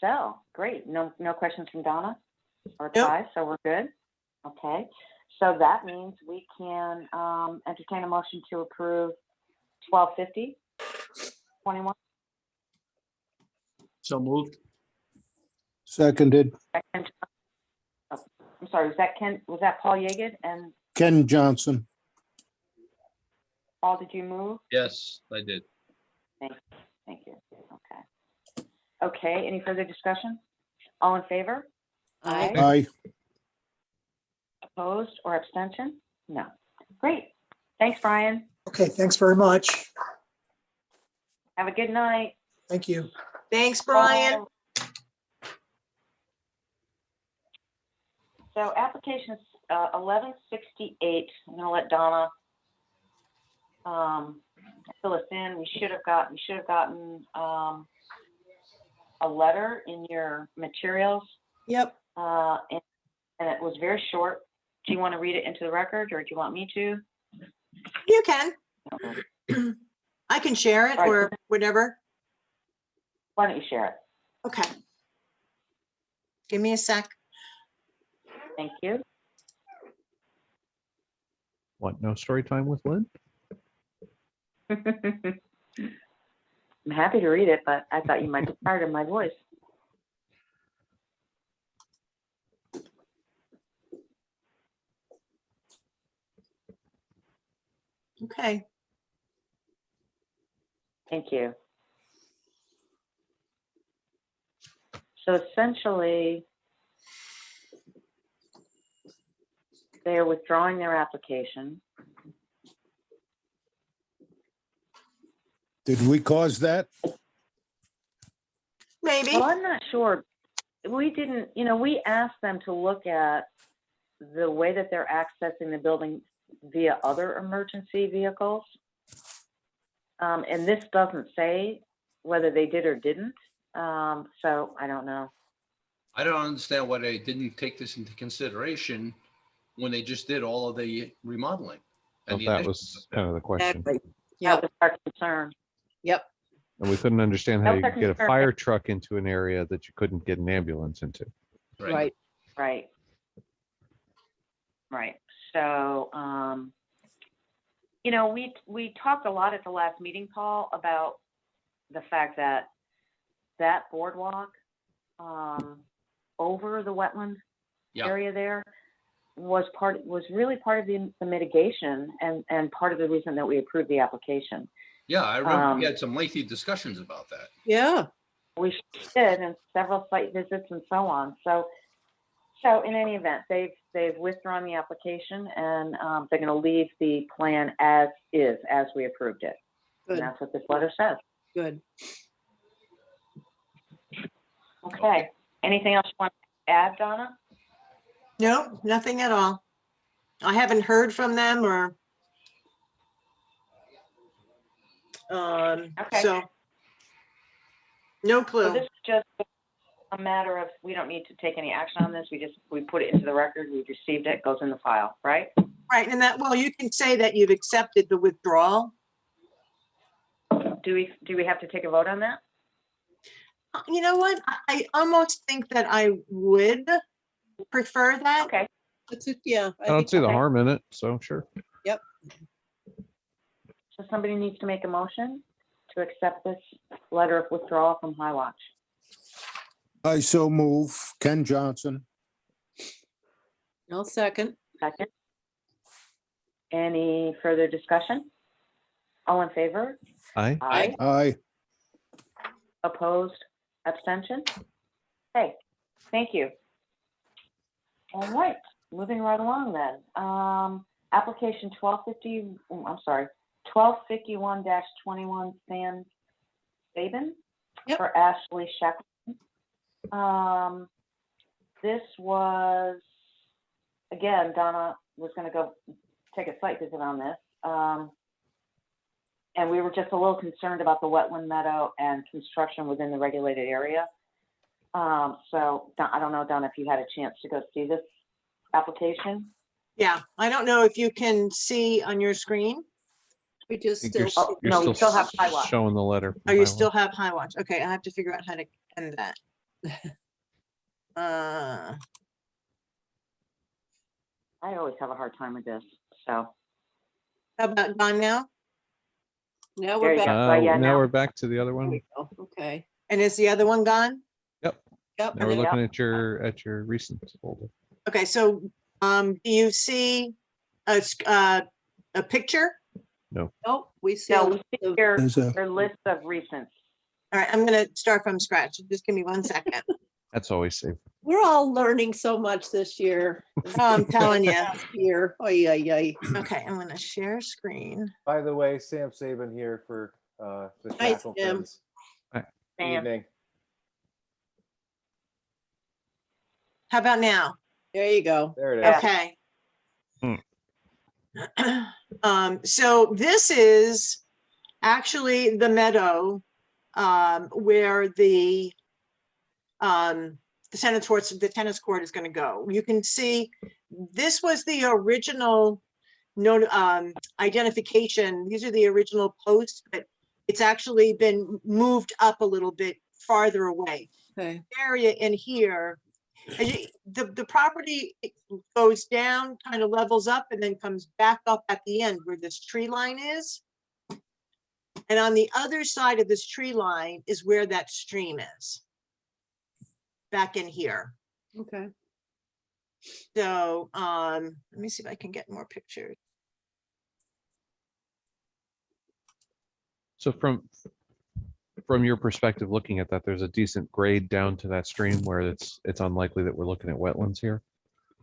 So, great. No questions from Donna or Nope. Ty, so we're good. Okay. So that means we can entertain a motion to approve 1250, 21. So moved. Seconded, I'm sorry, was that Paul Yeager? And Ken Johnson. Paul, did you move? Yes, I did. Thank you. Okay. Okay, any further discussion? All in favor? Aye. Aye. Opposed or abstention? No. Great. Thanks, Brian. Okay, thanks very much. Have a good night. Thank you. Thanks, Brian. So application 1168, I'm gonna let Donna fill us in. We should have gotten a letter in your materials, Yep. and it was very short. Do you want to read it into the record, or do you want me to? You can. I can share it All right. or whatever. Why don't you share it? Okay. Give me a sec. Thank you. what? No story time with Lynn? I'm happy to read it, but I thought you might be tired of my voice. Okay. Thank you. So essentially, they are withdrawing their application. Did we cause that? Maybe. Well, I'm not sure. We didn't, we asked them to look at the way that they're accessing the building via other emergency vehicles. And this doesn't say whether they did or didn't. So I don't know. I don't understand why they didn't take this into consideration when they just did all of the remodeling. Well, And the that additions was up there. kind of the question. Exactly. That Yep. was our concern. Yep. And we couldn't understand how That you was could get a concern. fire truck into an area that you couldn't get an ambulance into. Right. Right. Right. So, You know, we talked a lot at the last meeting, Paul, about the fact that that boardwalk over the wetland Yeah. area there was really part of the mitigation and part of the reason that we approved the application. Yeah, I remember we had some lengthy discussions about that. Yeah, We did, and several site visits and so on. So in any event, they've withdrawn the application, and they're going to leave the plan as is, as we approved it. And good, that's what this letter says. good. Okay. Anything else you want to add, Donna? No, nothing at all. I haven't heard from them or Okay. so no So clue. this is just a matter of, we don't need to take any action on this. We put it into the record. We've received it, goes in the file, right? Right, and that, well, you can say that you've accepted the withdrawal. Do we have to take a vote on that? You know what? I almost think that I would prefer that. Okay. That's it, yeah. I don't think- see the okay. harm in it, so sure. So somebody needs to make a motion to accept this letter of withdrawal from High Watch. I so move. Ken Johnson. I'll second. Second. Any further discussion? All in favor? Aye. Aye. Aye. Opposed? Abstention? Okay, thank you. All right, moving right along then. Application 1251-21 Sam Sabin Yep. for Ashley Shackleton. This was, again, Donna was gonna go take a site visit on this. And we were just a little concerned about the wetland meadow and construction within the regulated area. So I don't know, Donna, if you had a chance to go see this application. Yeah, I don't know if you can see on your screen. We just I think still. you're, you're no, we still have High Watch. showing the letter. from Oh, you High still Watch. have High Watch. Okay, I have to figure out how to end that. I always have a hard time with this, so. How about gone now? Now There we're you back. go. Right, yeah, Now now- we're back to the other There one. we go. Okay. And is the other one gone? Yep. Now we're Yeah. looking at your recent folder. Okay, so do you see a picture? Nope, we see. No, a we list see of- There's a, your list of recents. All right, I'm gonna start from scratch. Just give me 1 second. That's always safe. We're all learning so much this year. Oh, I'm telling you. Here, oy, oy, oy. Okay, I'm gonna share screen. By the way, Sam Saban here for the Hi, Sam. Shackletons. Sam. Evening. How about now? There you go. There it is. Yeah. Okay. Hmm. So this is actually the meadow where the tennis court is going to go. You can see this was the original identification. These are the original posts, but it's actually been moved up a little bit farther away. Okay. Area in here, the property goes down, kind of levels up, and then comes back up at the end where this tree line is. And on the other side of this tree line is where that stream is. Back in here. Okay. So let me see if I can get more pictures. So from your perspective, looking at that, there's a decent grade down to that stream where it's unlikely that we're looking at wetlands here.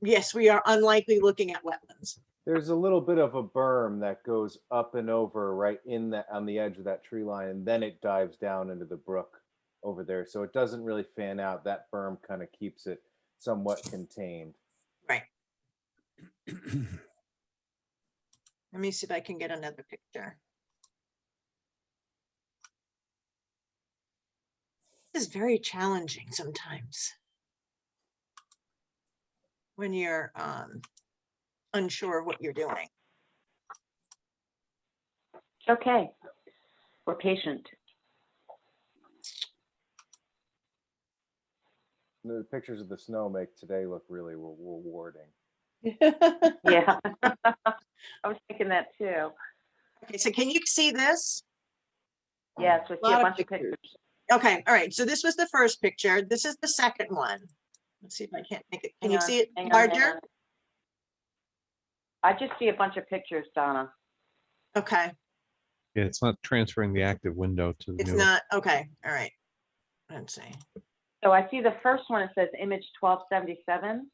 Yes, we are unlikely looking at wetlands. There's a little bit of a berm that goes up and over right on the edge of that tree line, and then it dives down into the brook over there. So it doesn't really fan out. That berm kind of keeps it somewhat contained. Right. Let me see if I can get another picture. This is very challenging sometimes when you're unsure of what you're doing. It's okay. We're patient. The pictures of the snow make today look really rewarding. Yeah. I was thinking that too. Okay, so can you see this? Yes, we see Lot a of bunch of pictures. pictures. Okay, all right, so this was the first picture. This is the second one. Let's see if I can't make it. Can you Hang on, see it hang on, hang larger? on. I just see a bunch of pictures, Donna. Okay, Yeah, it's not transferring the active window to the it's new. not, okay, all right. Let's see. So I see the first one, it says image 1277,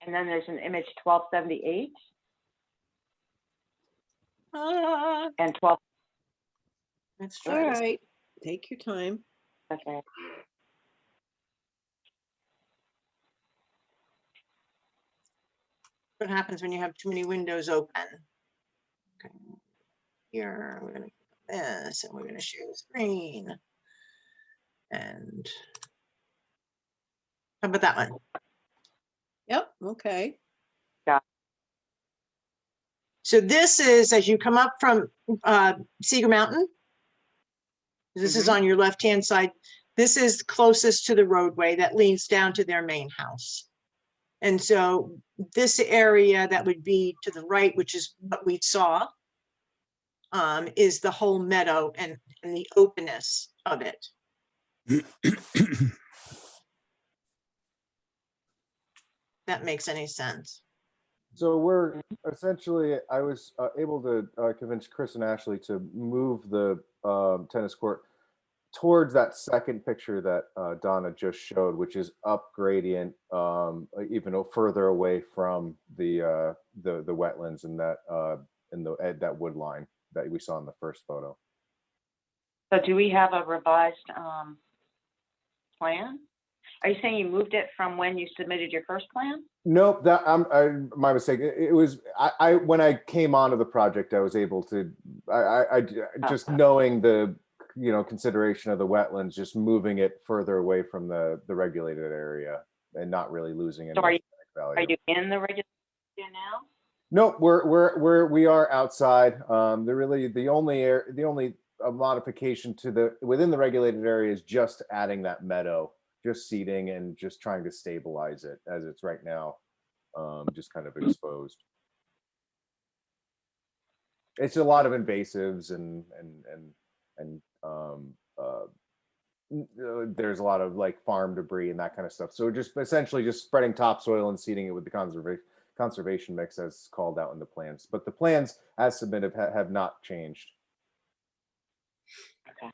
and then there's an image 1278 and 12. Let's All try this. right, take your time. Okay. What happens when you have too many windows open? Okay. Here, we're gonna click this, and we're gonna share the screen. And how about that one? Yep, okay. So this is as you come up from Cedar Mountain. This is on your left-hand side. This is closest to the roadway that leads down to their main house. And so this area that would be to the right, which is what we saw, is the whole meadow and the openness of it. That makes any sense. So we're essentially, I was able to convince Chris and Ashley to move the tennis court towards that second picture that Donna just showed, which is up gradient, even further away from the wetlands and that that wood line that we saw in the first photo. So do we have a revised plan? Are you saying you moved it from when you submitted your first plan? Nope, that my mistake. It was I when I came onto the project, I was able to I just knowing the consideration of the wetlands, just moving it further away from the regulated area and not really losing any So aesthetic are value. you in the regular area now? Nope, we are outside. The only modification to within the regulated area is just adding that meadow, just seeding and just trying to stabilize it as it's right now, just kind of exposed. It's a lot of invasives and there's a lot of like farm debris and that kind of stuff. So just essentially just spreading topsoil and seeding it with the conservation mix as called out in the plans. But the plans as submitted have not changed. Okay.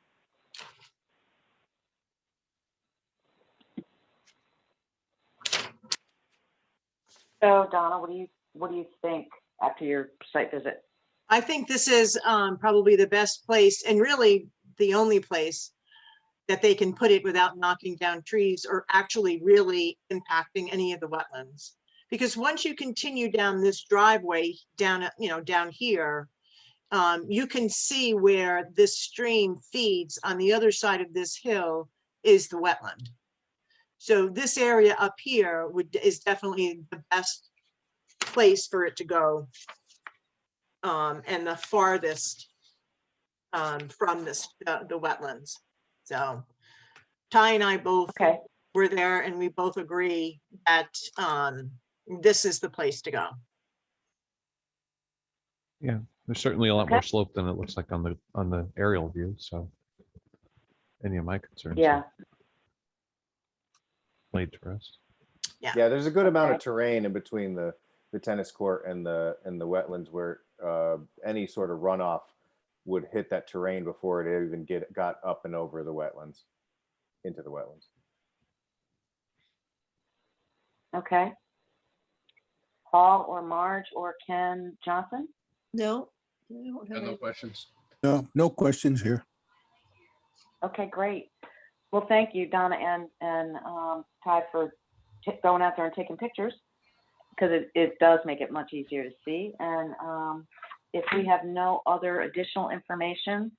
So Donna, what do you think after your site visit? I think this is probably the best place and really the only place that they can put it without knocking down trees or actually really impacting any of the wetlands. Because once you continue down this driveway down, down here, you can see where this stream feeds on the other side of this hill is the wetland. So this area up here is definitely the best place for it to go. And the farthest from the wetlands. So Ty and I both were there and we both agree that this is the place to go. Yeah, there's certainly a lot more slope than it looks like on the aerial view. So any of my concerns Yeah. are laid to rest. Yeah. Yeah, there's a good amount of terrain in between the tennis court and the wetlands where any sort of runoff would hit that terrain before it even got up and over the wetlands, into the wetlands. Okay. Paul or Marge or Ken Johnson? No, I don't have No any. questions. No questions here. Okay, great. Well, thank you, Donna and Ty, for going out there and taking pictures, because it does make it much easier to see. And if we have no other additional information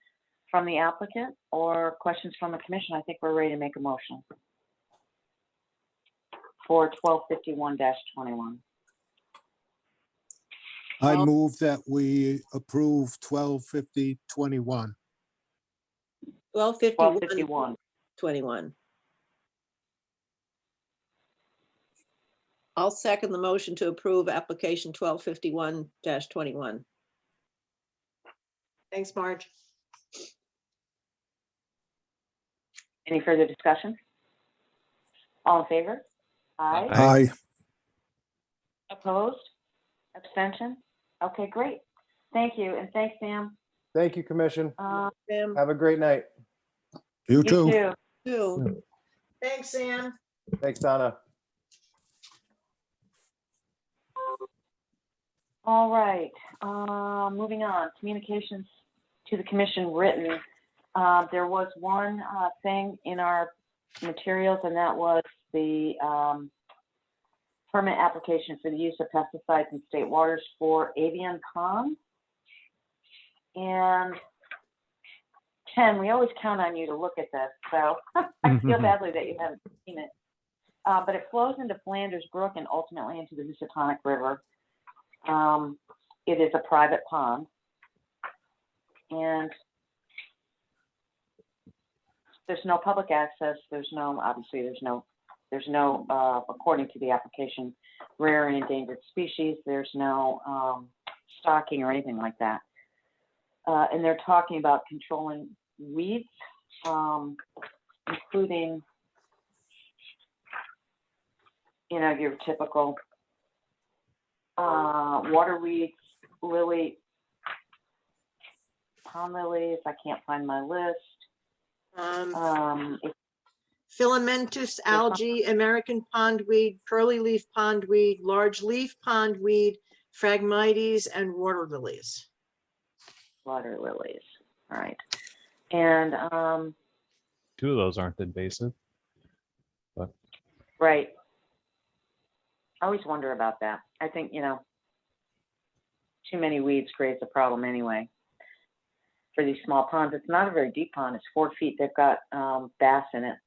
from the applicant or questions from the commission, I think we're ready to make a motion for 1251-21. I Well- move that we approve 1250-21. 1251. 21. I'll second the motion to approve application 1251-21. Thanks, Marge. Any further discussion? All in favor? Aye. Aye. Opposed? Abstention? Okay, great. Thank you, and thanks, Sam. Thank you, Commission. Sam, Have a great night. You You too. too. too. Thanks, Sam. Thanks, Donna. All right, moving on, communications to the commission written. There was one thing in our materials, and that was the permit application for the use of pesticides in state waters for avian pond. And Ken, we always count on you to look at this, so I feel badly that you haven't seen it. But it flows into Flanders Brook and ultimately into the Housatonic River. It is a private pond. And there's no public access. Obviously there's no, according to the application, rare and endangered species. There's no stocking or anything like that. And they're talking about controlling weeds, including, your typical water weeds, pond lilies. I can't find my list. Filamentous algae, American pondweed, curly leaf pondweed, large leaf pondweed, Phragmites, and water lilies. Water lilies. All right. And 2 of those aren't invasive. But right. I always wonder about that. I think, too many weeds creates a problem anyway. For these small ponds, it's not a very deep pond. It's 4 feet. They've got bass in it.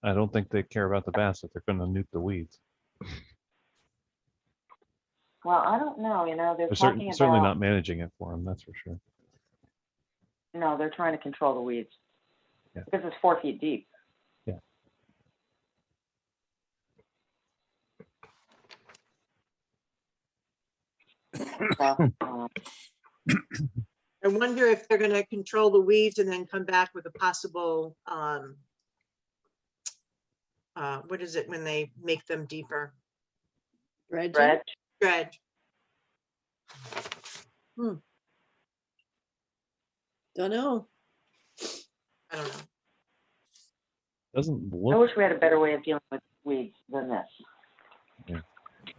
I don't think they care about the bass if they're going to nuke the weeds. Well, I don't know. They're They're talking certainly about. not managing it for them, that's for sure. No, they're trying to control the weeds. Yeah. Because it's 4 feet deep. Yeah. So, I wonder if they're gonna control the weeds and then come back with a possible, what is it when they make them deeper? Dredging? Dredge. Dredge. Don't know. I don't know. Doesn't I look, wish we had a better way of dealing with weeds than this.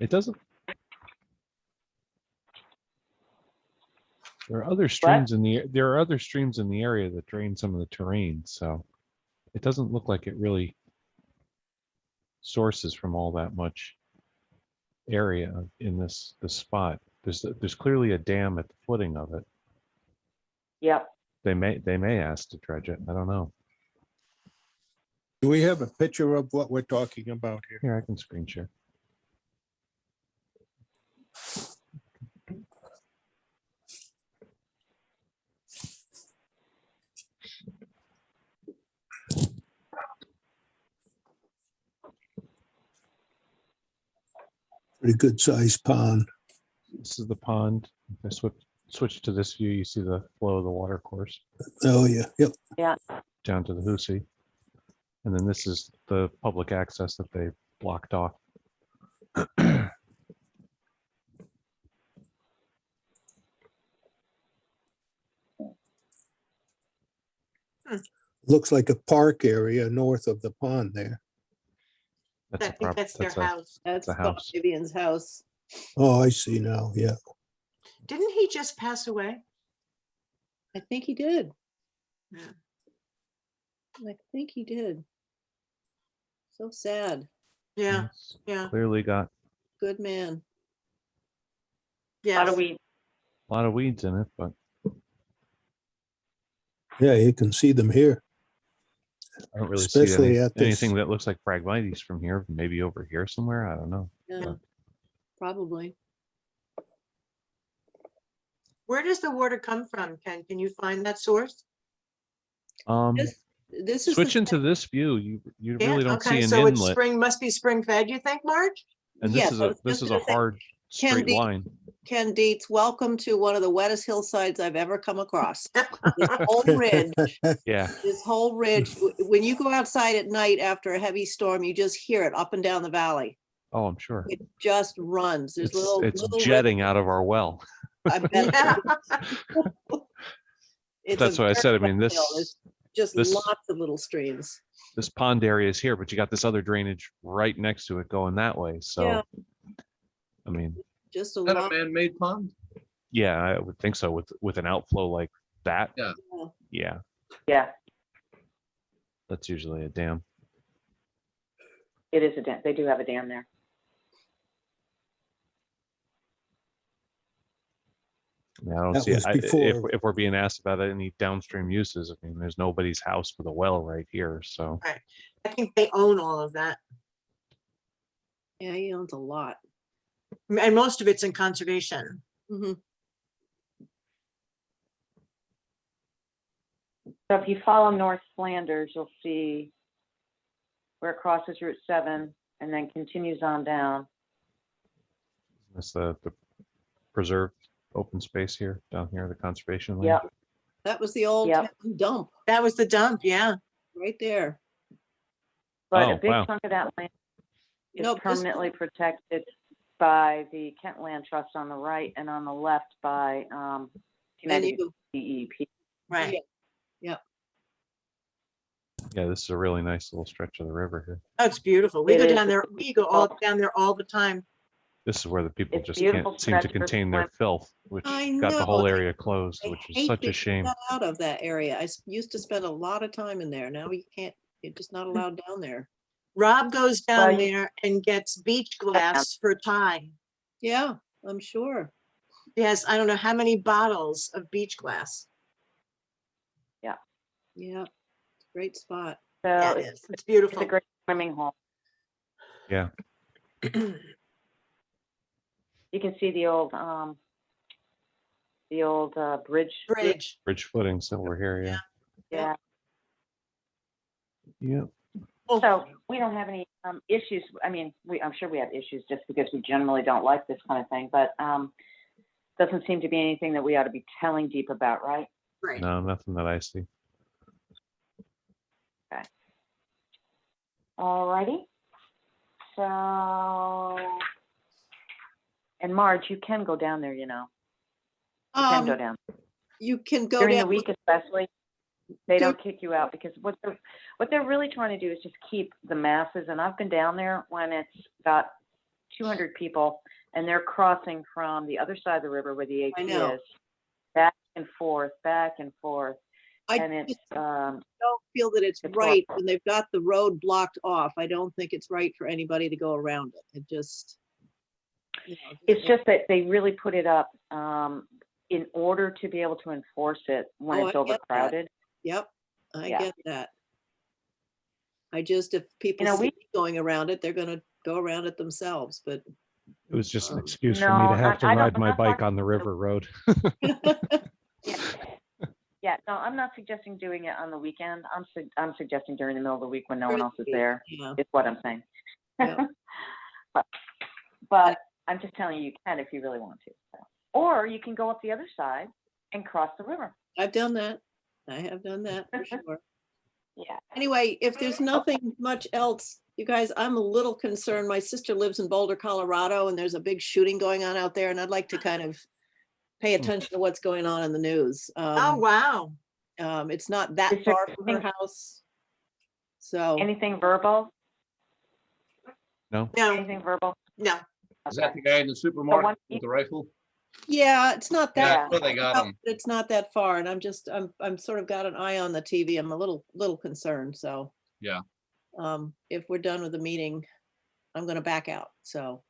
it doesn't. There are other streams in the area that drain some of the terrain, so it doesn't look like it really sources from all that much area in this spot. There's clearly a dam at the footing of it. Yep. They may ask to dredge it. I don't know. Do we have a picture of what we're talking about here? Here, I can screen share. Pretty good sized pond. This is the pond. If I switch to this view, you see the flow of the water course Oh, yeah, yep. Yeah. down to the Hoosey. And then this is the public access that they blocked off. Looks like a park area north of the pond there. I think that's their house. That's a house. Vivian's house. Oh, I see now, yeah. Didn't he just pass away? I think he did. Yeah. I think he did. So sad. Yeah, It's yeah, clearly got Good man. yeah. How do we, a lot of weeds in it, but Yeah, you can see them here. I don't really see Especially at this- anything that looks like Phragmites from here. Maybe over here somewhere. I don't know. Yeah, probably. Where does the water come from, Ken? Can you find that source? This is Switch into this view. You Yeah, really don't see okay, an so it's inlet, spring, must be spring fed, you think, Marge? and Yes, this I was is just a gonna say, hard straight the- line. Ken Dietz, welcome to one of the wettest hillsides I've ever come across. This whole ridge, Yeah, when you go outside at night after a heavy storm, you just hear it up and down the valley. oh, I'm sure. It just runs. There's It's little jetting rivers. out of our well. I bet. Yeah. It's That's a what I said. I very mean, wet hill. There's just this- lots of little streams. this pond area is here, but you got this other drainage right next to it going that way. So, Yeah. I mean, Just a Is that a lot. man-made pond? yeah, I would think so with an outflow like that. Yeah. Yeah, Yeah, that's usually a dam. it is a dam. They do have a dam there. I mean, I don't That see was it. before. If we're being asked about any downstream uses, I mean, there's nobody's house with a well right here. So, I think they own all of that. Yeah, he owns a lot. And most of it's in conservation. Mhm. So if you follow North Flanders, you'll see where it crosses Route 7 and then continues on down. that's the preserved open space here, down here, the conservation land. Yep. That was the old Yep. town dump That was the dump, yeah. right there. But Oh, a big wow. chunk of that land is Nope, this- permanently protected by the Kent Land Trust on the right and on the left by And Connecticut you, DEP. Right. Yeah, this is a really nice little stretch of the river here. Oh, it's beautiful. We It go is. down there, we go all down there all the time. This is where the people It's just beautiful can't seem to stretch for contain their swim. filth, which I got the know, whole I- area closed, I which is hate such a being shame. shut out of that area. Used to spend a lot of time in there. Now you can't, you're just not allowed down there. Rob goes Well, down there and gets beach glass for Thai. Yeah, I'm sure. He has, I don't know how many bottles of beach glass. Yeah, it's a great spot. So Yeah, it it's is. It's it's beautiful. a great swimming hole. Yeah, You can see the old bridge. Bridge. bridge footing, so we're here, yeah. Yeah. Yeah, So we don't have any issues. I mean, I'm sure we have issues just because we generally don't like this kind of thing, but doesn't seem to be anything that we ought to be telling Deep about, right? Right. no, nothing that I see. Alrighty. So, and Marge, you can go down there, you know. You can go down. You can go During the down. week especially, they Dur- don't kick you out because what they're really trying to do is just keep the masses. And I've been down there when it's got 200 people and they're crossing from the other side of the river where the I AP know. is, back and forth, and I it's, just don't feel that it's it's right horrible. when they've got the road blocked off. I don't think it's right for anybody to go around it. It just. it's just that they really put it up in order to be able to enforce it when Oh, it's I get that. overcrowded. Yep, I Yeah. get that. If people know, see we- me going around it, they're gonna go around it themselves, but. It was just an Um, excuse for me no, to have to I don't- ride I'm my not bike talking on the river road. Yeah, no, I'm not suggesting doing it on the weekend. I'm suggesting during the middle of the week when no one else is there, Yeah, is what I'm saying. Yeah. But I'm just telling you, you can if you really want to. So. Or you can go up the other side and cross the river. I've done that. I have done that for sure. Yeah. Anyway, if there's nothing much else, you guys, I'm a little concerned. My sister lives in Boulder, Colorado, and there's a big shooting going on out there, and I'd like to kind of pay attention to what's going on in the news. Oh, wow. It's not that Is there far from her anything- house. So, Anything verbal? No, No, Anything verbal? no. Is that Okay. the guy in the supermarket one- with the rifle? yeah, it's not Yeah, that. I thought they got him. It's not that far, and I'm sort of got an eye on the TV. I'm a little concerned, so. Yeah. If we're done with the meeting, I'm gonna back out, so.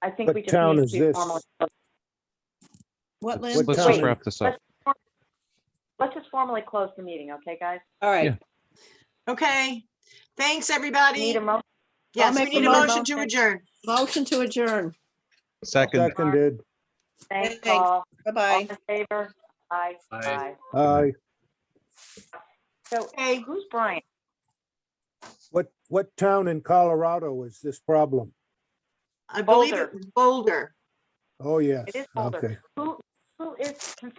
I think What we just town need is to be this? formally. What, Lynn? let's town just is- wrap this up. Let's just formally close the meeting, okay, guys? All right, Yeah. Okay. Thanks, Need everybody. a motion? Yes, we make need a a motion motion. to adjourn. motion to adjourn. Second, Seconded. Thanks, Thanks. Paul. All Bye-bye. in favor? Aye. Aye. Aye. So Okay. who's Brian? What town in Colorado is this problem? I believe Boulder. it was Boulder. Oh, yes. It is Boulder. Okay. Who is, can